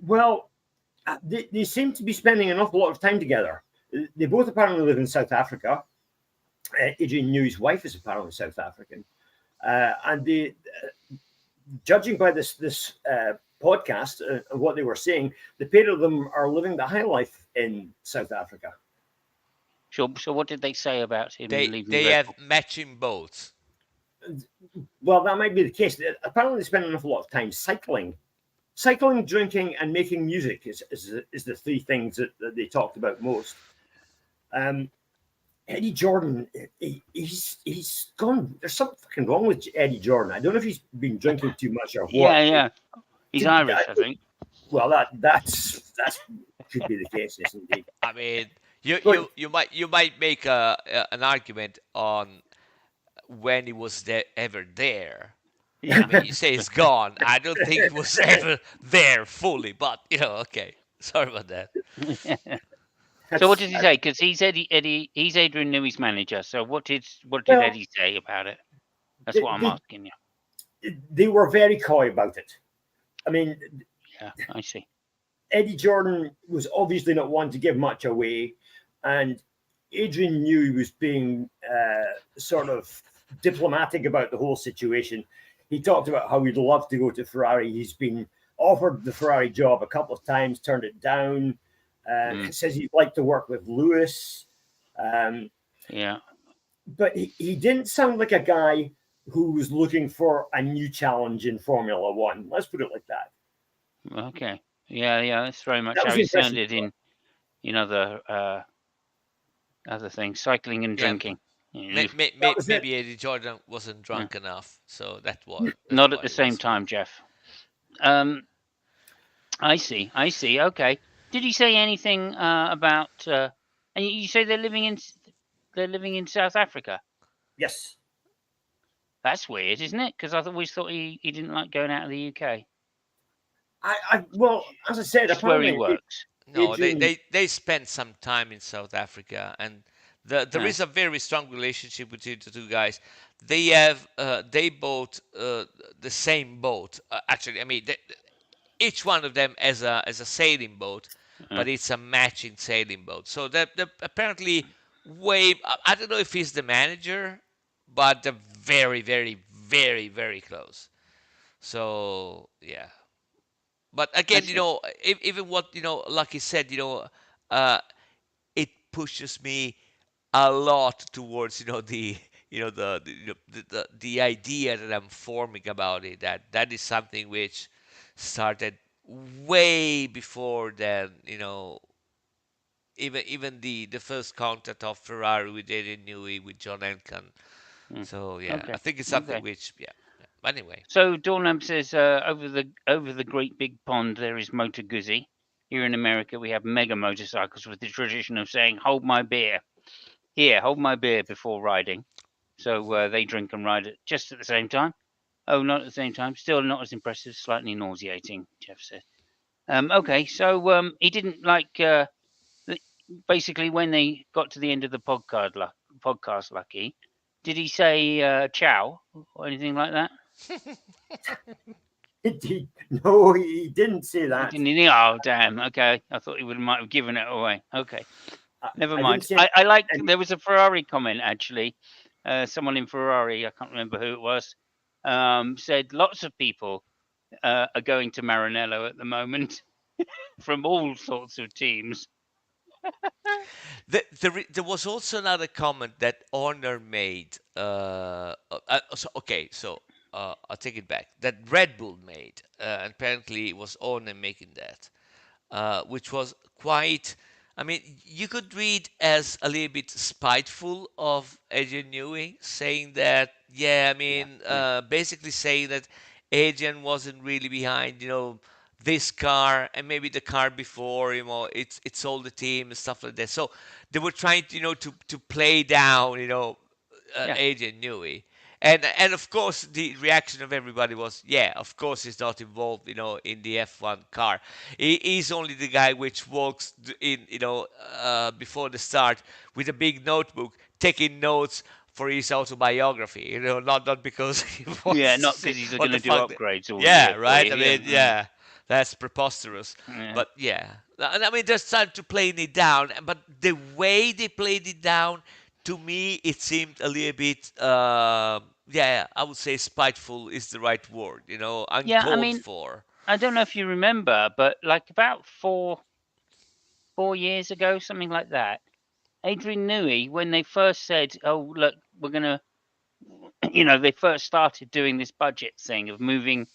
Well, they seem to be spending an awful lot of time together. They both apparently live in South Africa. Adrian Newey's wife is apparently South African, and judging by this podcast and what they were saying, the pair of them are living the high life in South Africa. Sure. So what did they say about him they leaving they Red have Bull? matching boats. Well, that might be the case. Apparently, they spend an awful lot of time cycling, drinking, and making music is the three things that they talked about most. Um, Eddie Jordan, he's gone. There's something fucking wrong with Eddie Jordan. I don't know if he's been drinking too much or Yeah, what. yeah. He's Irish, I think. Well, that's could be the case, yes, indeed. I mean, you But you you might make an argument on when he was ever there. I Yeah. mean, you say he's gone. I don't think he was ever there fully, but okay. Sorry about that. So what that's did he say? Because he's he's Adrian Newey's manager. So what did well, Eddie say about it? That's they, what I'm they asking you. they were very coy about it. I mean, Yeah, I see. Eddie Jordan was obviously not one to give much away, and Adrian knew he was being sort of diplomatic about the whole situation. He talked about how he'd love to go to Ferrari. He's been offered the Ferrari job a couple of times, turned it down. Mm, Says he'd like to work with Lewis. Um, yeah. but he didn't sound like a guy who was looking for a new challenge in Formula One. Let's put it like that. Okay. Yeah, yeah. That's very much That was how the he impression. sounded other things, cycling and Yeah, drinking. You That was it. maybe Eddie Jordan wasn't know, drunk enough, so that's not at why the he same was good. time, Jeff. Um, I see. I see. Okay. Did he say anything about? And you say they're living in South Africa. Yes. That's weird, isn't it? Because I always thought he didn't like going out of the UK. Well, as I said, Just where he apparently works. No, Adrian. they spent some time in South Africa, and there Uh, is a very strong relationship between the two guys. They bought the same boat. Actually, I mean, each one of them as a sailing boat, uh, but it's a matching sailing boat. So they're apparently way. I don't know if he's the manager, but they're very, very, very, very close. So yeah, but I again, see. even what like he said, uh, it pushes me a lot towards the idea that I'm forming about it. That is something which started way before than even the first contact of Ferrari with Adrian Newey with John Elkann. Mm. So yeah, I Okay. think it's something Okay. which yeah. Anyway, So Dornham says over the great big pond there is Motor Guzzi. Here in America we have mega motorcycles with the tradition of saying "Hold my beer." Here, hold my beer before riding. So they drink and ride it just at the same time. Oh, not at the same time. Still not as impressive. Slightly nauseating. Jeff said. Okay, so he didn't like. Basically, when they got to the end of the podcast, Lucky, did he say ciao or anything like that? No, he didn't say He that. didn't. Oh, damn. Okay, I thought he would might have given it away. Okay, I, never I didn't mind. say I like. any. There was a Ferrari comment actually. Someone in Ferrari, I can't remember who it was, said lots of people are going to Maranello at the moment from all sorts of teams. there was also another comment that Horner made. I'll take it back. That Red Bull made, and apparently it was Horner making that, which was quite. I mean, you could read as a little bit spiteful of Adrian Newey, saying that, yeah, I Yeah, mean, yeah, basically saying that Adrian wasn't really behind, this car and maybe the car before, it's all the team and stuff like that. So they were trying to, to play down, yeah, Adrian Newey. And of course the reaction of everybody was, yeah, of course he's not involved, in the F1 car. He's only the guy which walks in, before the start with a big notebook taking notes for his autobiography, not because he yeah. wants to Not see because he's what going the to do fuck. upgrades all Yeah, year for right. you. I Yeah, mean, yeah, that's preposterous. yeah, But yeah, and I mean, there's time to playing it down, but the way they played it down, to me, it seemed a little bit, yeah, I would say spiteful is the right word, yeah. I uncalled mean, for. I don't know if you remember, but like about 4 years ago, something like that. Adrian Newey, when they first said, "Oh, look, we're gonna," they first started doing this budget thing of moving.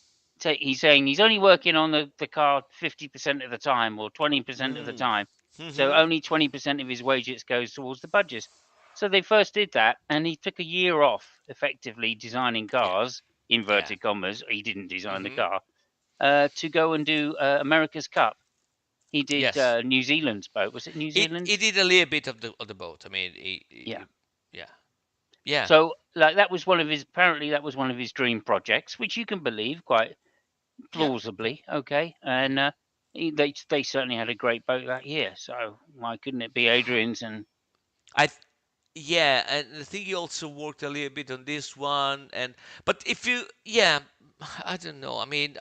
He's saying he's only working on the car 50% of the time or 20% of the Mm. time, so Hmm. only 20% of his wages goes towards the budget. So they first did that, and he took a year off, effectively designing Yeah, cars, yeah. inverted commas. He didn't design the Hmm. car to go and do America's Cup. He did Yes. New Zealand's boat. Was it New He Zealand? did a little bit of the boat. I mean, Yeah. yeah, yeah, So like that was one of his apparently that was one of his dream projects, which you can believe quite yeah, plausibly. Okay, and they certainly had a great boat that year. So why couldn't it be Adrian's? And I yeah, and I think he also worked a little bit on this one. And but if you, yeah, I don't know. I mean,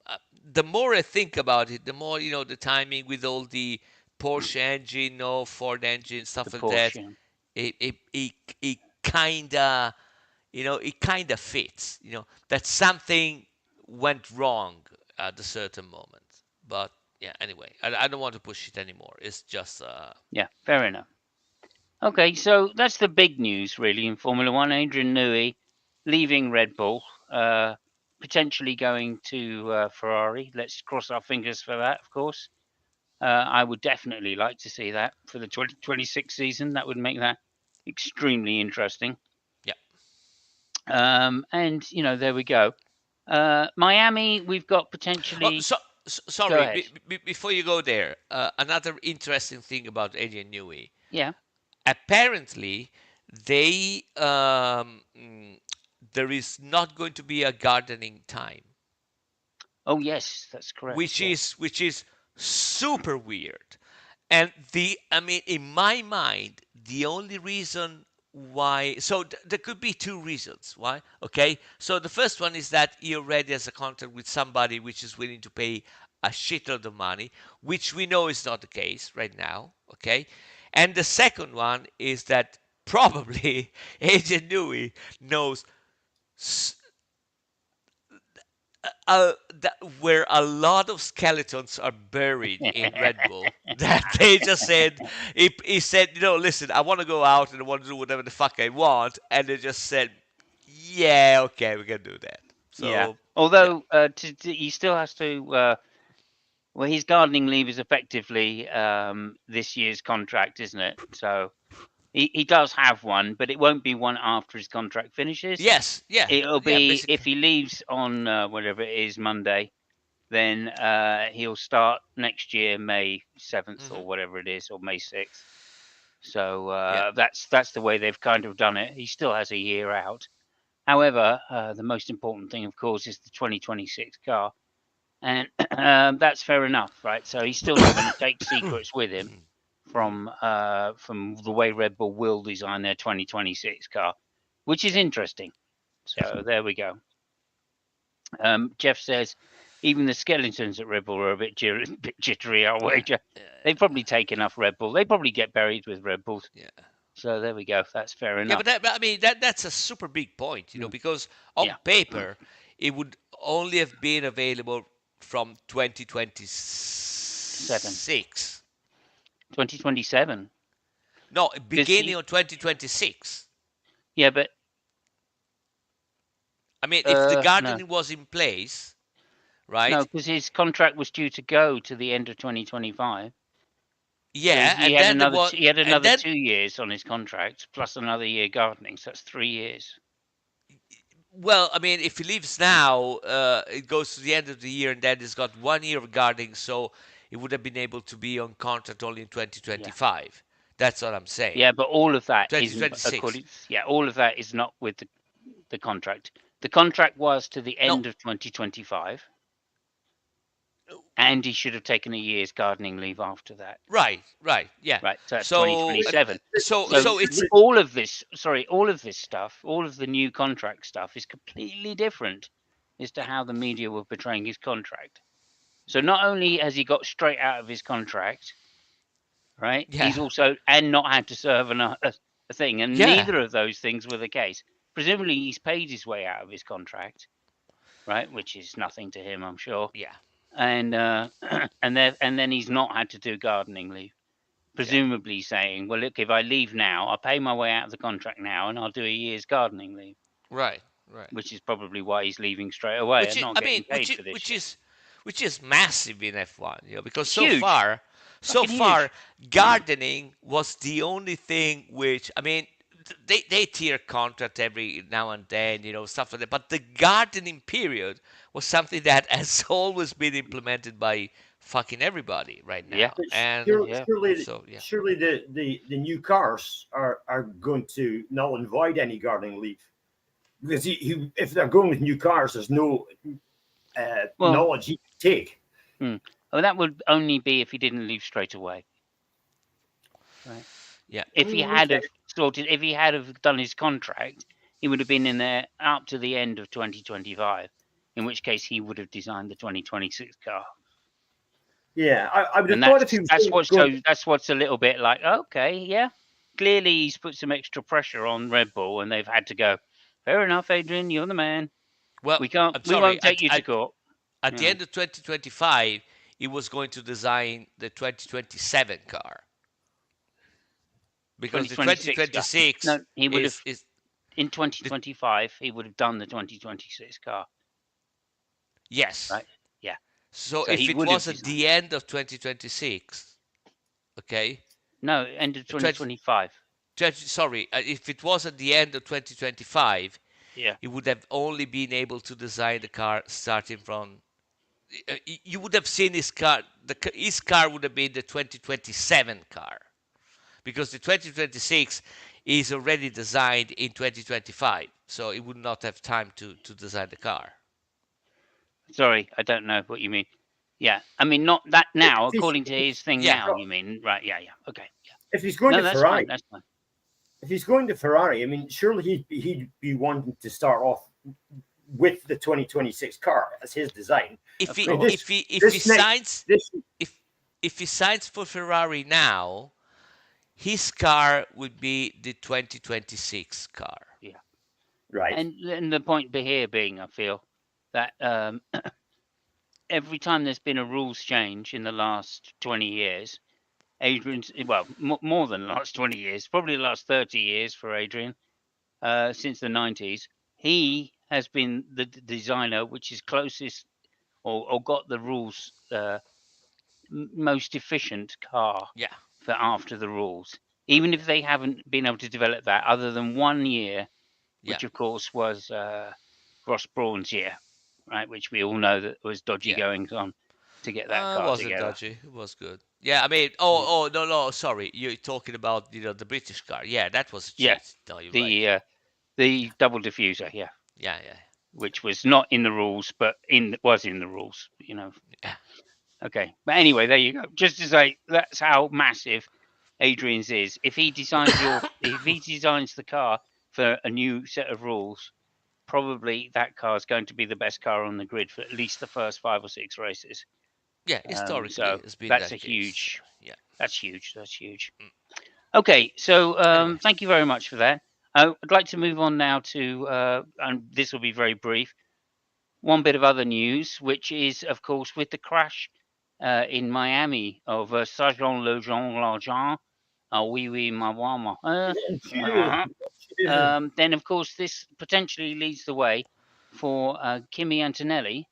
uh, the more I think about it, the more the timing with all the Porsche engine, no Ford engine, the stuff like that. Porsche. It kinda it kinda fits. That something went wrong at a certain moment. But yeah, anyway, I don't want to push it anymore. It's just Yeah, fair enough. Okay, so that's the big news really in Formula One. Adrian Newey leaving Red Bull, potentially going to Ferrari. Let's cross our fingers for that, of course. I would definitely like to see that for the 2026 season. That would make that extremely interesting. Yeah. And there we go. Miami, we've got Oh, potentially. Go sorry. ahead. Before you go there, another interesting thing about Adrian Newey. Yeah. Apparently, they there is not going to be a gardening time, Oh yes, that's correct. which Yeah. is super weird. And I mean, in my mind, the only reason why, so there could be two reasons why. Okay, so the first one is that he already has a contract with somebody which is willing to pay a shitload of money, which we know is not the case right now. Okay, and the second one is that probably Agent Newey knows that where a lot of skeletons are buried in Red Bull, that they just said, he said, listen, I want to go out and I want to do whatever the fuck I want, and they just said, yeah, okay, we can do that. Yeah. So yeah. Although he still has to. Well, his gardening leave is effectively this year's contract, isn't it? So he does have one, but it won't be one after his contract finishes. Yes, yeah, It'll yeah, be if basically. he leaves on whatever it is Monday, then he'll start next year May 7th or Hmm. whatever it is, or May 6th. So Yeah. that's the way they've kind of done it. He still has a year out. However, the most important thing, of course, is the 2026 car, and that's fair enough, right? So he's still not going to take secrets with him from the way Red Bull will design their 2026 car, which is interesting. So there we go. Jeff says even the skeletons at Red Bull are a bit, bit jittery. I'll Yeah. wager Yeah. they probably take enough Red Bull. They probably get buried with Red Bulls. Yeah. So there we go. That's fair Yeah, enough. but I mean that's a super big point, Mm. because on Yeah. paper it would only have been available from Seven. 2026. 2027. No, Because beginning of 2026. yeah, but I mean, if the no, gardening was in place, no, right? because his contract was due to go to the end of 2025. So Yeah, and then there was, he had and another then 2 years on his contract plus another year gardening. So that's 3 years. well, I mean, if he leaves now, it goes to the end of the year, and then he's got 1 year of gardening, so he would have been able to be on contract only in Yeah. 2025. That's what I'm saying. Yeah, but all of that isn't 2026. according. Yeah, all of that is not with the contract. The contract was to the No, end of 2025, and he should have taken a year's gardening leave after that. right, yeah. Right, so that's So, 2027. But So so it's all of this, sorry, all of this stuff, all of the new contract stuff is completely different as to how the media were portraying his contract. So not only has he got straight out of his contract, right? yeah, He's also and not had to serve a thing, and yeah, neither of those things were the case. Presumably, he's paid his way out of his contract, right? Which is nothing to him, I'm sure. yeah, And and then he's not had to do gardening leave. yeah. Presumably saying, well, look, if I leave now, I'll pay my way out of the contract now, and I'll do a year's gardening leave, Right, right. which is probably why he's leaving straight away Which and is, not I mean, getting paid for this shit. which is massive in F1, because Huge, so fucking far, huge. gardening was the only thing which, I mean, they tier contract every now and then, stuff like that. But the gardening period was something that has always been implemented by fucking everybody right Yeah, now. And yeah, surely, so, yeah. surely the new cars are going to null and void any gardening leave because if they're going with new cars, there's no well, knowledge he can take. well, that would only be if he didn't leave straight away, right? Yeah. If he had Okay. have sorted, if he had have done his contract, he would have been in there up to the end of 2025. In which case, he would have designed the 2026 car, Yeah, I would have and thought if he was going, that's what's a little bit like okay, yeah. Clearly, he's put some extra pressure on Red Bull, and they've had to go. Fair enough, Adrian, you're the man. Well, We can't, I'm we sorry. won't take you to court. At You the know, end of 2025, he was going to design the 2027 car, because the 2026 car. 2026 No, he would have is in the 2025. He would have done the 2026 car, yes. right? Yeah. So So if he it would have was at designed the it. end of 2026, okay, No, end of 20, 2025. sorry, if it was at the end of 2025, Yeah. he would have only been able to design the car starting from. You would have seen his car. His car would have been the 2027 car, because the 2026 is already designed in 2025, so he would not have time to design the car. Sorry, I don't know what you mean. Yeah, I mean not that now. If he's, According to his thing Yeah, now, you mean right? Yeah, yeah. Okay, yeah. if he's going No, to that's fine. Ferrari, That's fine. if he's going to Ferrari, I mean, surely he'd be wanting to start off with the 2026 car as his design. if Of he I mean, course. if he this next signs this if if he signs for Ferrari now, his car would be the 2026 car. Yeah. right, And the point here being, I feel that every time there's been a rules change in the last 20 years, Adrian's well more than the last 20 years, probably the last 30 years for Adrian, since the 90s, he has been the designer which is closest or got the rules most efficient car Yeah, for after the rules, even if they haven't been able to develop that other than 1 year, yeah, which of course was Ross Brawn's year, right? Which we all know that was dodgy yeah. goings on to get that It car wasn't together. dodgy. It was good. Yeah, I mean, Yeah, no, no, sorry. You're talking about the British car. Yeah, that was a yeah. cheat. No, you're right. The double diffuser, yeah, Yeah, yeah, which was not in the rules, but was in the rules. yeah, Okay, but anyway, there you go. Just to say, that's how massive Adrian's is. If he designs the car for a new set of rules, probably that car is going to be the best car on the grid for at least the first 5 or 6 races. yeah. Historically, So it's been that's a that case. huge. Yeah. That's huge. That's huge. Mm. Okay, so Anyway, thank you very much for that. I'd like to move on now to, and this will be very brief. One bit of other news, which is, of course, with the crash in Miami of Sergent Lejean L'argent, Oui Oui Mawama. Then, of course, this potentially leads the way for Kimi Antonelli,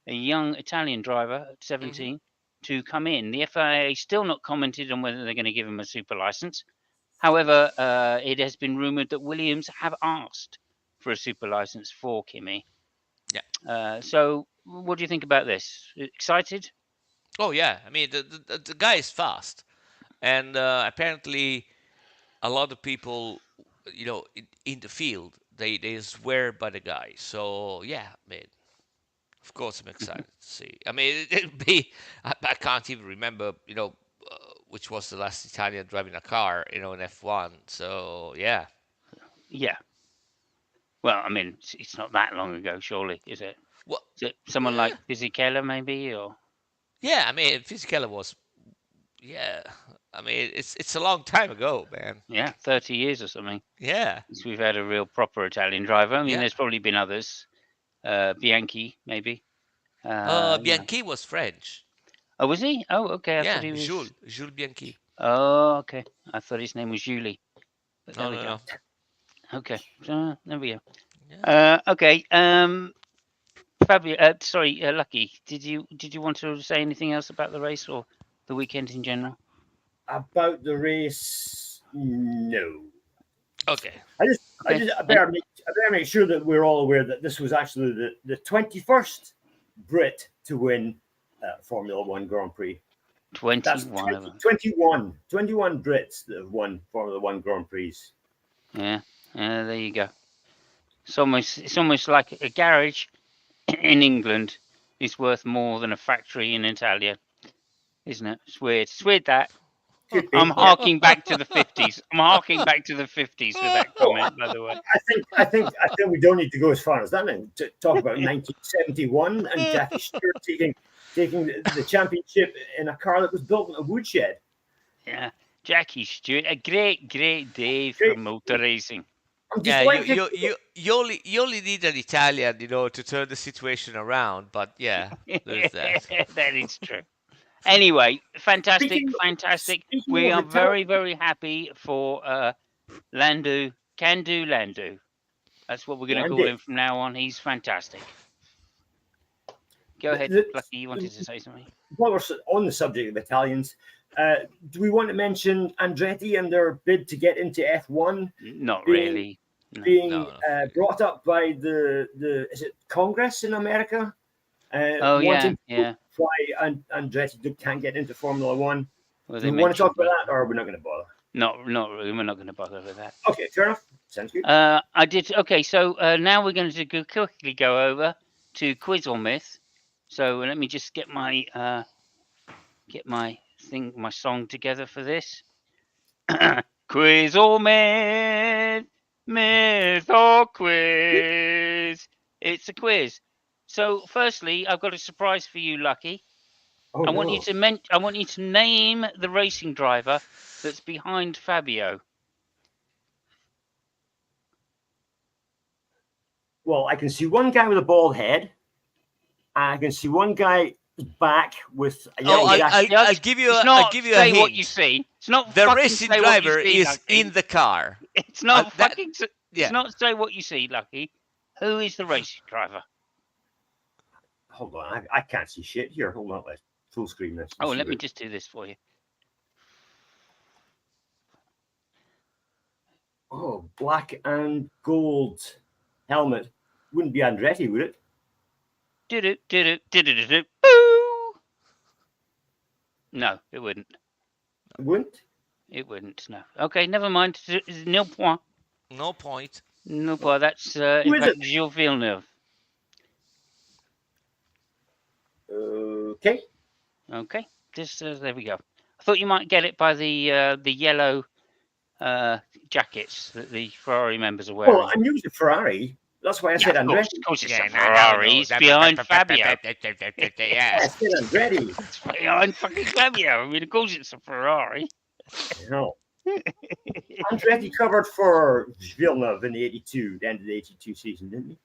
a young Italian driver at hmm 17, to come in. The FIA still not commented on whether they're going to give him a super license. However, it has been rumoured that Williams have asked for a super license for Kimi. yeah. So, what do you think about this? Excited? Oh yeah. I mean, the guy is fast, and apparently a lot of people, in the field, they swear by the guy. So yeah, I mean, of course, I'm excited to see. I mean, it'd be. I can't even remember, which was the last Italian driving a car, in F1. So yeah. Yeah. Well, I mean, it's not that long ago, surely, is it? Well, Is it someone eh, like Fisichella, maybe, or yeah. I mean, Fisichella was. Yeah. I mean, it's a long time ago, man. yeah, 30 years or something Yeah. since we've had a real proper Italian driver. I mean, Yeah. there's probably been others. Bianchi, maybe. You know. Bianchi was French. Oh, was he? Oh, okay. I thought Yeah, he was. Jules Bianchi. Oh, okay. I thought his name was Julie. But there No, we no, go. no. Okay. So there we go. Yeah. Okay. Fabio. Sorry, Lucky. Did you want to say anything else about the race or the weekend in general? about the race, no. Okay. Okay. I And better make sure that we're all aware that this was actually the 21st Brit to win Formula One Grand Prix. That's 21 of them. 21 Brits that have won Formula One Grand Prix. Yeah. There you go. It's almost like a garage in England is worth more than a factory in Italia, isn't it? It's weird. It's weird that Could I'm be, yeah. harking back to the 50s. I'm harking back to the 50s with that Oh, comment, by the way. I think we don't need to go as far as that now to talk about 1971 and Jackie Stewart taking the championship in a car that was built in a woodshed. Yeah. Jackie Stewart, a great, great day for Great. motor racing. I'm Yeah, you delighted. you you you only need an Italian, to turn the situation around. But yeah, there's that. That is true. Anyway, fantastic, Speaking fantastic. speaking We of are Italian, very, very happy for Landu. Can do Landu. That's what we're going to call Landy, him from now on. He's fantastic. Go ahead, The, Lucky. You the, wanted to say something? while we're on the subject of Italians, do we want to mention Andretti and their bid to get into F1 Not being really. No. being No, not really. brought up by the is it Congress in America Oh yeah, wanting to know yeah. why Andretti can't get into Formula One? Well, Do they we want to talk mentioned about it. that, or are we not going to bother? Not really. We're not going to bother with that. Okay, fair enough. Sounds good. I did. Okay, so now we're going to quickly go over to quiz or myth. So let me just get my my song together for this. Quiz or myth, myth or quiz. It's a quiz. So firstly, I've got a surprise for you, Lucky. Oh no. I want you to name the racing driver that's behind Fabio. Well, I can see one guy with a bald head. I can see one guy back with a Oh, yellow Okay, jacket. it's I'll not give you a say what you hint. see. It's not The fucking racing say what you driver see, is Lucky. in the car. It's not That fucking. It's yeah. not say what you see, Lucky. Who is the racing driver? Hold on, I can't see shit here. Hold on, let's full screen this. Oh, Let's see let me what. just do this for you. Oh, black and gold helmet. Wouldn't be Andretti, would it? Did it? Did it? Did it? Did it? Boo! No, it wouldn't. It wouldn't. It wouldn't. No. Okay, never mind. Nil point. No point. Nil point. That's Who in is fact it? Gilles Villeneuve. Okay. Okay. This there we go. I thought you might get it by the yellow uh, jackets that the Ferrari members are Well, wearing. I knew it was a Ferrari. That's why I Yeah, said of course. Andretti. Of course, it's Yeah, a no, no, Ferrari. no. It's behind Fabio. I Yes. said Andretti. It's behind fucking Fabio. I mean, of course, it's a Ferrari. No. Andretti covered for Villeneuve in the 82, the end of the 82 season, didn't he?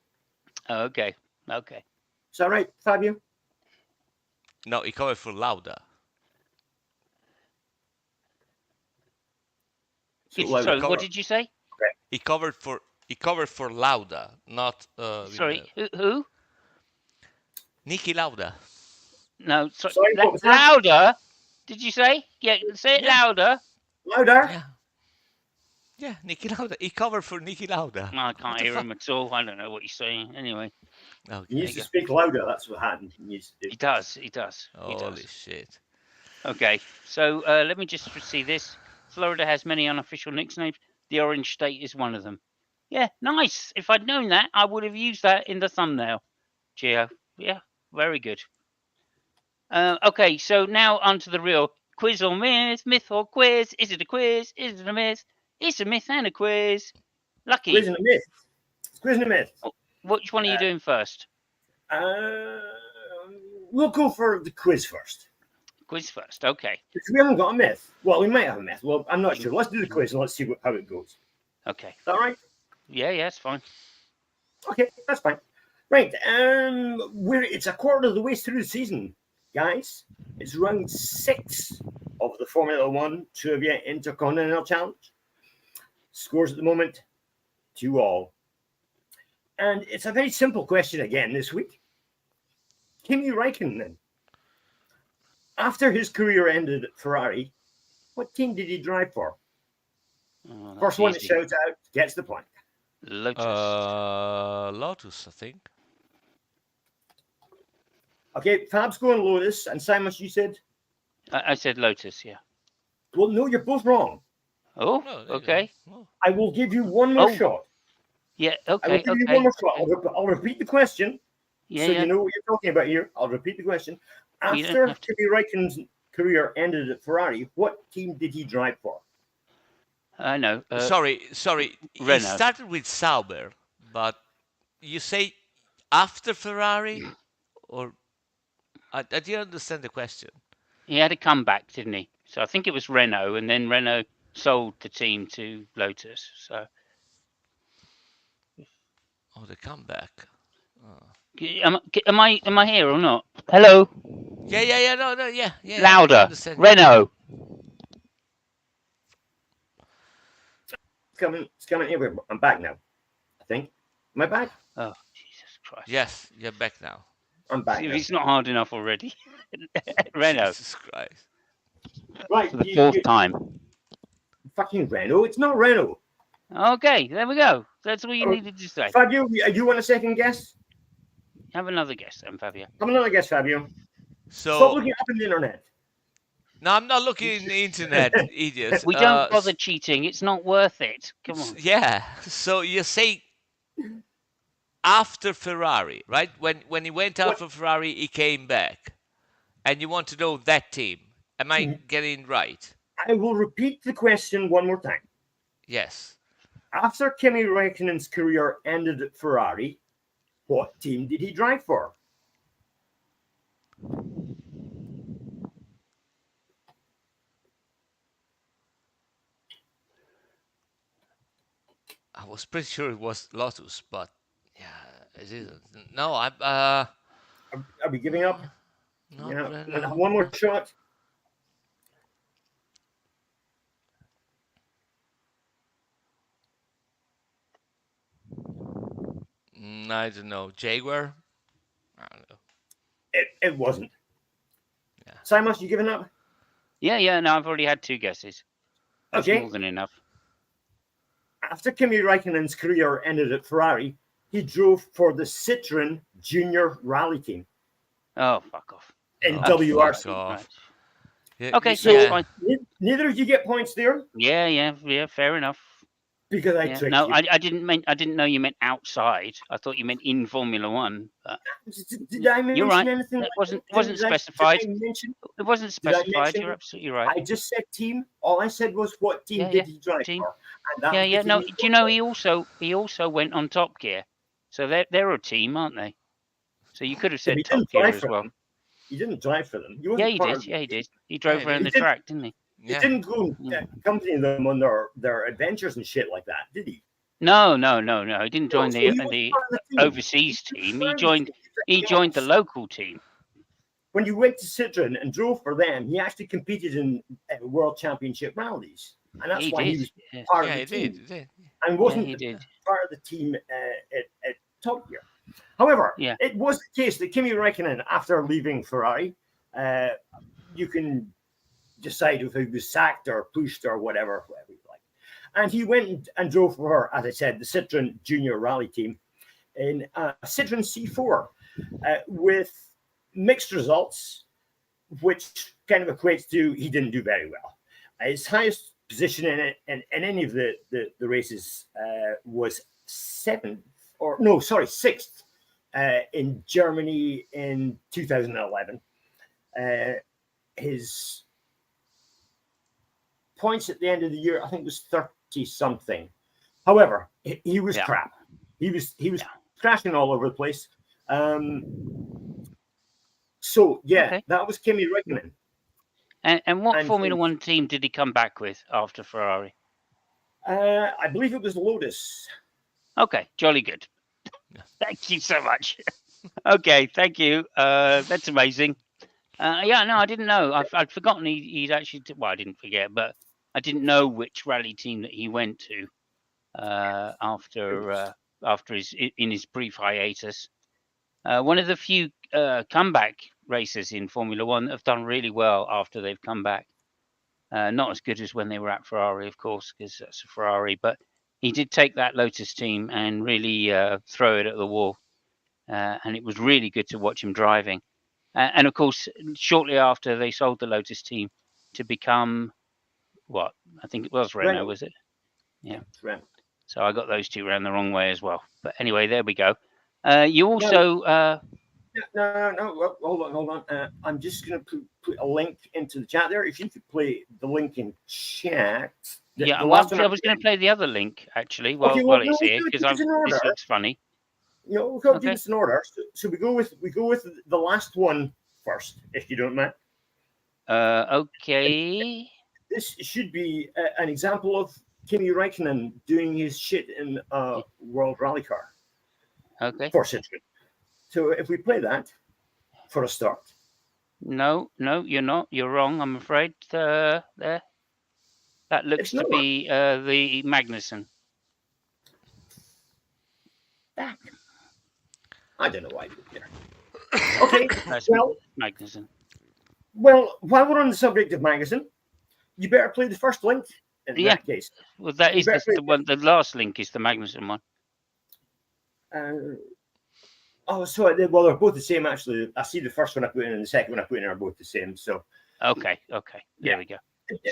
Okay. Okay. Is that right, Fabio? No, he covered for Lauda. So loud Sorry, what cover. did you say? He covered for Lauda, not Sorry, Villeneuve. who? Niki Lauda. No, sorry, Sorry, what was that? louder. Did you say? Yeah, say it Yeah, louder. Louder. yeah, yeah. Niki Lauda. He covered for Niki Lauda. I What can't the hear fuck? him at all. I don't know what he's saying. Anyway, He Okay. there needs you to go. speak louder. That's what happened. He needs to do. He does. He does. He Holy does. shit. Okay, so let me just see this. Florida has many unofficial nicknames. The Orange State is one of them. Yeah, nice. If I'd known that, I would have used that in the thumbnail. Geo. Yeah, very good. Okay, so now onto the real quiz or myth, myth or quiz. Is it a quiz? Is it a myth? It's a myth and a quiz. Lucky. Quiz and a myth. Quiz and a myth. Which one are you doing first? Uh, we'll go for the quiz first. Quiz first. Okay. Because we haven't got a myth. Well, we might have a myth. Well, I'm not sure. Let's do the quiz and let's see how it goes. Okay. Is that all right? Yeah, it's fine. Okay, that's fine. Right. It's a quarter of the way through the season, guys. It's round 6 of the Formula One Trivia Intercontinental Challenge. Scores at the moment 2-all. And it's a very simple question again this week. Kimi Raikkonen, after his career ended at Ferrari, what team did he drive for? Oh, First one that shouts out gets the point. Lotus. Lotus, I think. Okay, Fab's going Lotus, and Simon, you said? I said Lotus, yeah. Well, no, you're both wrong. Oh, No, okay. no. I will give you one more shot. Yeah, I will okay, give you one more shot. okay. I'll repeat the question Yeah, so yeah. you know what you're talking about here. I'll repeat the question. You don't After have to. Kimi Raikkonen's career ended at Ferrari, what team did he drive for? I know. Sorry. He Renault. started with Sauber, but you say after Ferrari, or I didn't understand the question. He had a comeback, didn't he? So I think it was Renault, and then Renault sold the team to Lotus. So Oh, the comeback. am I here or not? Hello, Yeah. No. Yeah. I louder. understand you. Renault. It's coming here. I'm back now, I think. Am I back? Oh Jesus Christ! Yes, you're back now. I'm See back if now. it's not hard enough already. Renault Jesus Christ. Right, for the fourth time. fucking Renault. It's not Renault. Okay, there we go. That's all you Oh, needed to say. Fabio, you want a second guess? Have another guess then, Fabio. Have another guess, Fabio. Stop So looking up on the internet. no, I'm not looking in the internet, idiot. We don't bother cheating. It's not worth it. Come on. Yeah. So you say after Ferrari, right? When he went out What? for Ferrari, he came back, and you want to know that team. Am I getting right? I will repeat the question one more time. Yes. After Kimi Raikkonen's career ended at Ferrari, what team did he drive for? I was pretty sure it was Lotus, but yeah, it isn't. No, I'm Are we giving up? not One Renault. more shot. I don't know. Jaguar. I don't know. It wasn't. Yeah. Simon, you giving up? Yeah. No, I've already had two guesses. That's Okay. more than enough. After Kimi Raikkonen's career ended at Ferrari, he drove for the Citroen Junior Rally Team Oh, fuck off. in Oh, WRC. fuck off. Right. Yeah, Okay, So that's fine. neither of you get points there Yeah. Fair enough. because I Yeah. tricked No, you. I didn't know you meant outside. I thought you meant in Formula One. But Did I mention you're right. anything? It Like wasn't did I specified. mention? It wasn't Did I specified. mention? You're absolutely right. I just said team. All I said was what team Yeah. did he drive Team. for, and that was the Yeah. team No, he do you know he also went on Top Gear, so they're a team, aren't they? So you could have So said he Top didn't Gear drive as for well. them. He didn't drive for them. He Yeah, wasn't he part did. of the Yeah, he team. did. He drove he around the did. track, didn't he? He Yeah. didn't go Yeah. accompany them on their adventures and shit like that, did he? No. He didn't No, join so the he wasn't the part of the team. overseas team. He Ferrari joined team. he joined the local team. When you went to Citroen and drove for them, he actually competed in World Championship rallies, and that's He why did. he was Yeah, part Yeah, of he the team did. He did. and yeah wasn't he did. part of the team at Top Gear. However, Yeah. it was the case that Kimi Räikkönen, after leaving Ferrari, you can decide if he was sacked or pushed or whatever you like. And he went and drove for, as I said, the Citroen Junior Rally Team in a Citroen C4 with mixed results, which kind of equates to he didn't do very well. His highest position in it in any of the races was sixth in Germany in 2011. His points at the end of the year, I think, was 30 something. However, he was crap. He was crashing all over the place. So Okay. that was Kimi Räikkönen. And what And Formula One team did he come back with after Ferrari? I believe it was Lotus. Okay, jolly good. Thank you so much. Okay, thank you. That's amazing. Yeah, no, I didn't know. I'd forgotten he'd actually. Well, I didn't forget, but I didn't know which rally team that he went to after his brief hiatus. One of the few comeback racers in Formula One that have done really well after they've come back. Not as good as when they were at Ferrari, of course, because that's a Ferrari. But he did take that Lotus team and really throw it at the wall. And it was really good to watch him driving. And of course, shortly after they sold the Lotus team to become what I think it was Renault, was it? Yeah. Renault. So I got those two around the wrong way as well. But anyway, there we go. You also. No. Well, hold on. I'm just going to put a link into the chat there. If you could play the link in chat. I was going to play the other link actually. Well, it's here because this looks funny. We'll do this in order. So we go with the last one first, if you don't mind. Okay. This should be an example of Kimi Räikkönen doing his shit in a World Rally Car. Okay. For Citroen. So if we play that for a start. No, you're not. You're wrong. I'm afraid. There. That looks to be the Magnussen. I don't know why I put there. Okay. That's Well, Magnussen. well, while we're on the subject of Magnuson, you better play the first link in Yeah. that case. Well, that You is better play the one. The last link is the Magnussen one. Oh, so well, they're both the same actually. I see the first one I put in and the second one I put in are both the same. So Okay. yeah. There we go.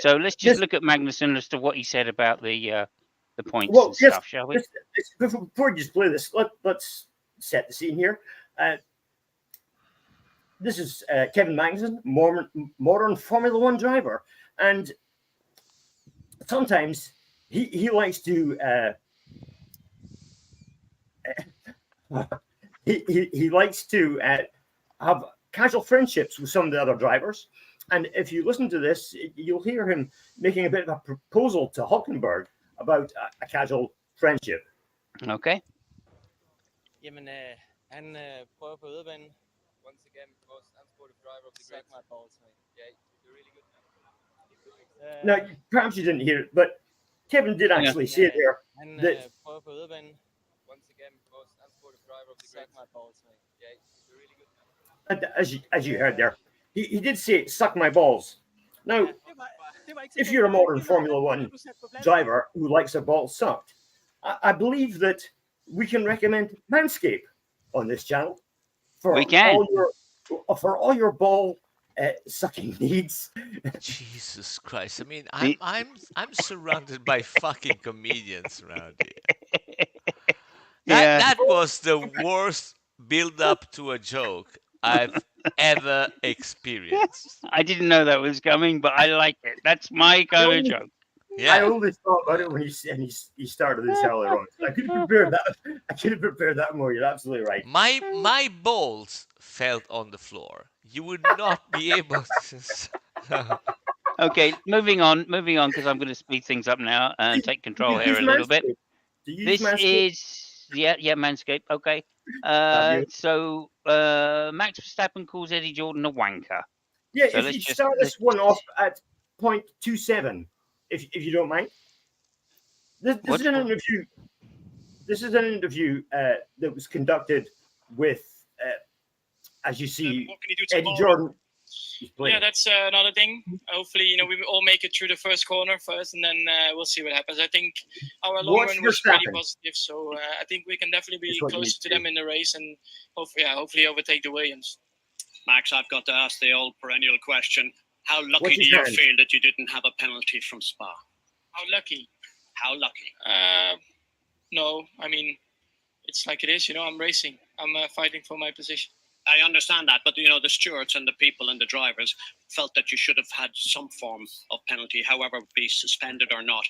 So let's just This look at Magnussen as to what he said about the points well, and yes. stuff, shall we? Before we just play this, let's set the scene here. This is Kevin Magnussen, modern Formula One driver, and sometimes he likes to he likes to have casual friendships with some of the other drivers. And if you listen to this, you'll hear him making a bit of a proposal to Hulkenberg about a casual friendship. Okay. Jamen, han prøver på yderbanen. Once again, most unsportive driver of the grid. Suck my balls, mate. Yeah, you're really good, man. Now, perhaps you didn't hear it, but Kevin did actually say there Han that prøver på yderbanen. Once again, most unsportive driver of the grid. Suck my balls, mate. Yeah, you're really good, man. as you heard there, he did say "suck my balls." Now, if you're a modern Formula One driver who likes a ball sucked, I believe that we can recommend Manscaped on this channel for We can. all your ball sucking needs. Jesus Christ! I mean, The- I'm surrounded by fucking comedians around here. Yeah. That was the worst build up to a joke I've ever experienced. I didn't know that was coming, but I like it. That's my kind of joke. I Yeah. only thought about it when he started this earlier on. I could have prepared that. I could have prepared that more. You're absolutely right. My balls felt on the floor. You would not be able to. Okay, moving on, because I'm going to speed things up now and take control Do you here use a little bit. Manscaped? Do you use This Manscaped? is Manscaped. Okay. Fabio? So Max Verstappen calls Eddie Jordan a wanker. Yeah, So if you start this one off at 0.27, if you don't mind. This What? is an interview. This is an interview that was conducted with, as you see, What can you do Eddie tomorrow? Jordan. He's playing. Yeah, that's another thing. Hopefully, we all make it through the first corner first, and then we'll see what happens. I think our long What's run your was pretty Verstappen? positive, so I think we can definitely be That's what you closer need to to them in the race, and hopefully overtake the Williams. Max, I've got to ask the old perennial question. How lucky What's do his you hand? feel that you didn't have a penalty from Spa? How lucky? How lucky? No, I mean, it's like it is. I'm racing. I'm fighting for my position. I understand that, but the stewards and the people and the drivers felt that you should have had some form of penalty, however, be suspended or not.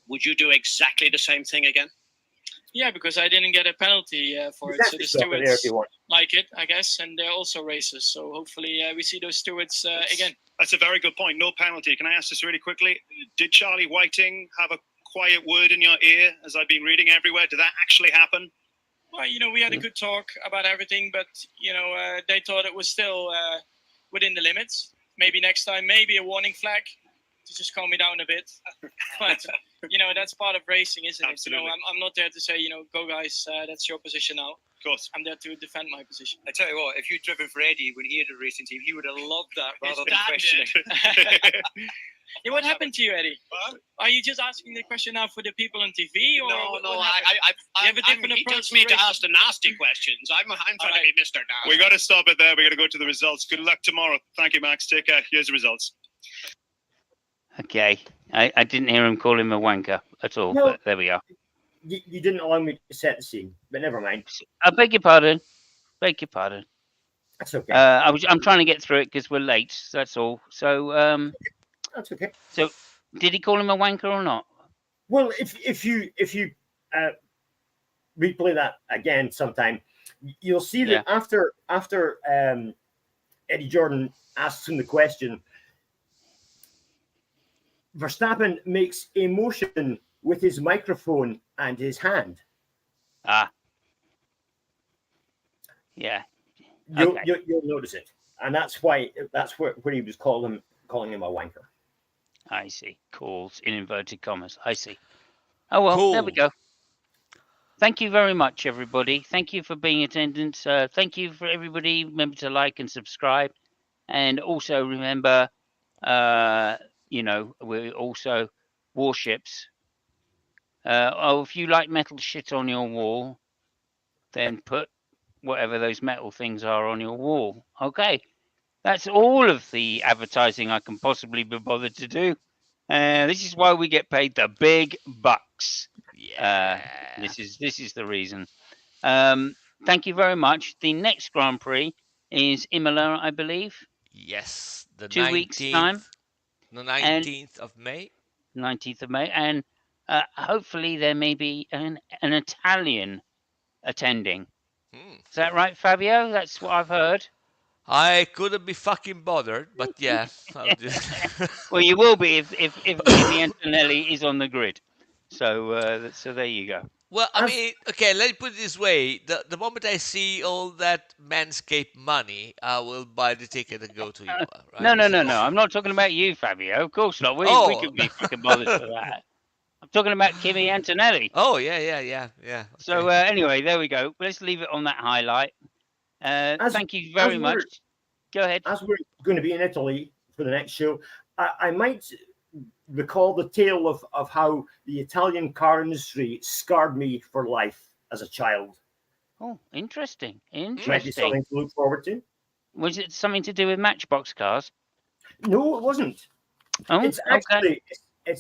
Would you do exactly the same thing again? Yeah, because I didn't get a penalty for it, so the Stop it there if stewards you want. like it, I guess, and they're also racers. So hopefully we see those stewards again. That's a very good point. No penalty. Can I ask this really quickly? Did Charlie Whiting have a quiet word in your ear, as I've been reading everywhere? Did that actually happen? Well, we had a good talk about everything, but they thought it was still within the limits. Maybe next time, maybe a warning flag to just calm me down a bit. But that's part of racing, isn't it? Absolutely. I'm not there to say, go guys, that's your position now. Of course. I'm there to defend my position. I tell you what, if you'd driven for Eddie when he had a racing team, he would have loved that rather than Dad questioning. Yeah, what happened to you, Eddie? Are you just asking the question now for the people on TV, or No, what I have a different he approach tells to me to racing? ask the nasty questions. I'm trying to be Mr. Nasty. We got to stop it there. We got to go to the results. Good luck tomorrow. Thank you, Max. Take care. Here's the results. Okay. I didn't hear him call him a wanker at all, No. but there we are. You didn't allow me to set the scene, but never mind. I beg your pardon. Beg your pardon. That's okay. I'm trying to get through it because we're late. That's all. So That's okay. so did he call him a wanker or not? Well, if you replay that again sometime, you'll see that after Eddie Jordan asks him the question, Verstappen makes a motion with his microphone and his hand. Ah. Yeah. You'll, Okay. you'll notice it, and that's where he was calling him a wanker. I see. Calls in inverted commas. I see. Oh well, there we Cool. go. thank you very much, everybody. Thank you for being in attendance. Thank you for everybody. Remember to like and subscribe, and also remember, we're also warships. If you like metal shit on your wall, then put whatever those metal things are on your wall. Okay, that's all of the advertising I can possibly be bothered to do. This is why we get paid the big bucks. Yeah. This is the reason. Thank you very much. The next Grand Prix is Imola, I believe, Yes, the 2 weeks time, 19th, the and 19th of May. 19th of May, and hopefully there may be an Italian attending. Hmm. Is that right, Fabio? That's what I've heard. I couldn't be fucking bothered, but yeah, I'll just. Well, you will be if Kimi Antonelli is on the grid. So there you go. Well, I As mean, okay, let me put it this way. The moment I see all that Manscaped money, I will buy the ticket and go to Imola, No, right? no, no, So, no. I'm not talking about you, Fabio. Of course not. We oh, could be fucking bothered for that. I'm talking about Kimi Antonelli. oh, yeah, yeah, yeah, yeah. So Okay. anyway, there we go. Let's leave it on that highlight. as Thank you as very much. we're Go ahead. as we're going to be in Italy for the next show, I might recall the tale of how the Italian car industry scarred me for life as a child. Oh, interesting. Might be Interesting. something to look forward to. Was it something to do with Matchbox cars? No, it wasn't. Oh, It's okay.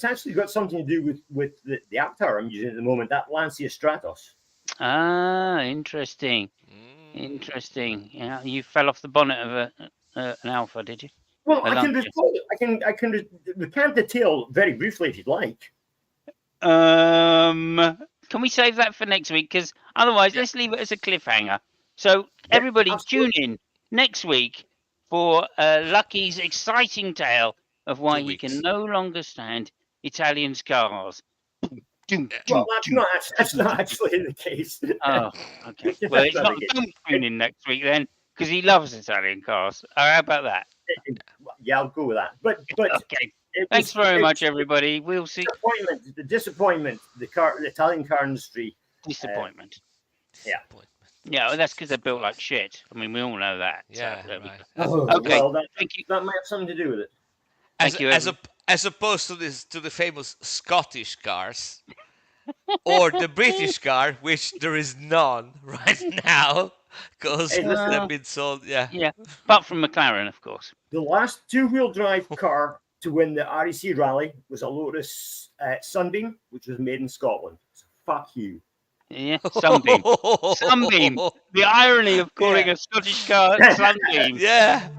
actually got something to do with the Aptar I'm using at the moment, that Lancia Stratos. Ah, interesting. Interesting. Yeah, you fell off the bonnet of an Alpha, did you? Well, A I can Lancia. recant the tale very briefly if you'd like. Can we save that for next week? Because otherwise, let's leave it as a cliffhanger. So everybody, tune absolutely. in next week for Lucky's exciting tale of why 2 he can weeks. no longer stand Italian cars. Well, that's not actually the case. Oh, okay. If Well, that's it's not not. the case. Don't tune in next week then, because he loves Italian cars. How about that? Yeah, I'll go with that. But Okay. it Thanks was very it much, was everybody. We'll see. the disappointment, the Italian car industry. Disappointment. Yeah. Disappointment. Yeah, well, that's because they're built like shit. I mean, we all know that. Yeah, so there we right. go. Oh, Okay. well, that Thank you. might have something to do with it. Thank you, everyone. As opposed to the famous Scottish cars or the British car, which there is none right now because Hey, listen, they've been sold. Yeah. Yeah, apart from McLaren, of course. the last two-wheel drive car to win the REC rally was a Lotus Sunbeam, which was made in Scotland. So fuck you. Yeah, Sunbeam. Sunbeam. The irony of calling Yeah. a Scottish car Sunbeam. Yeah.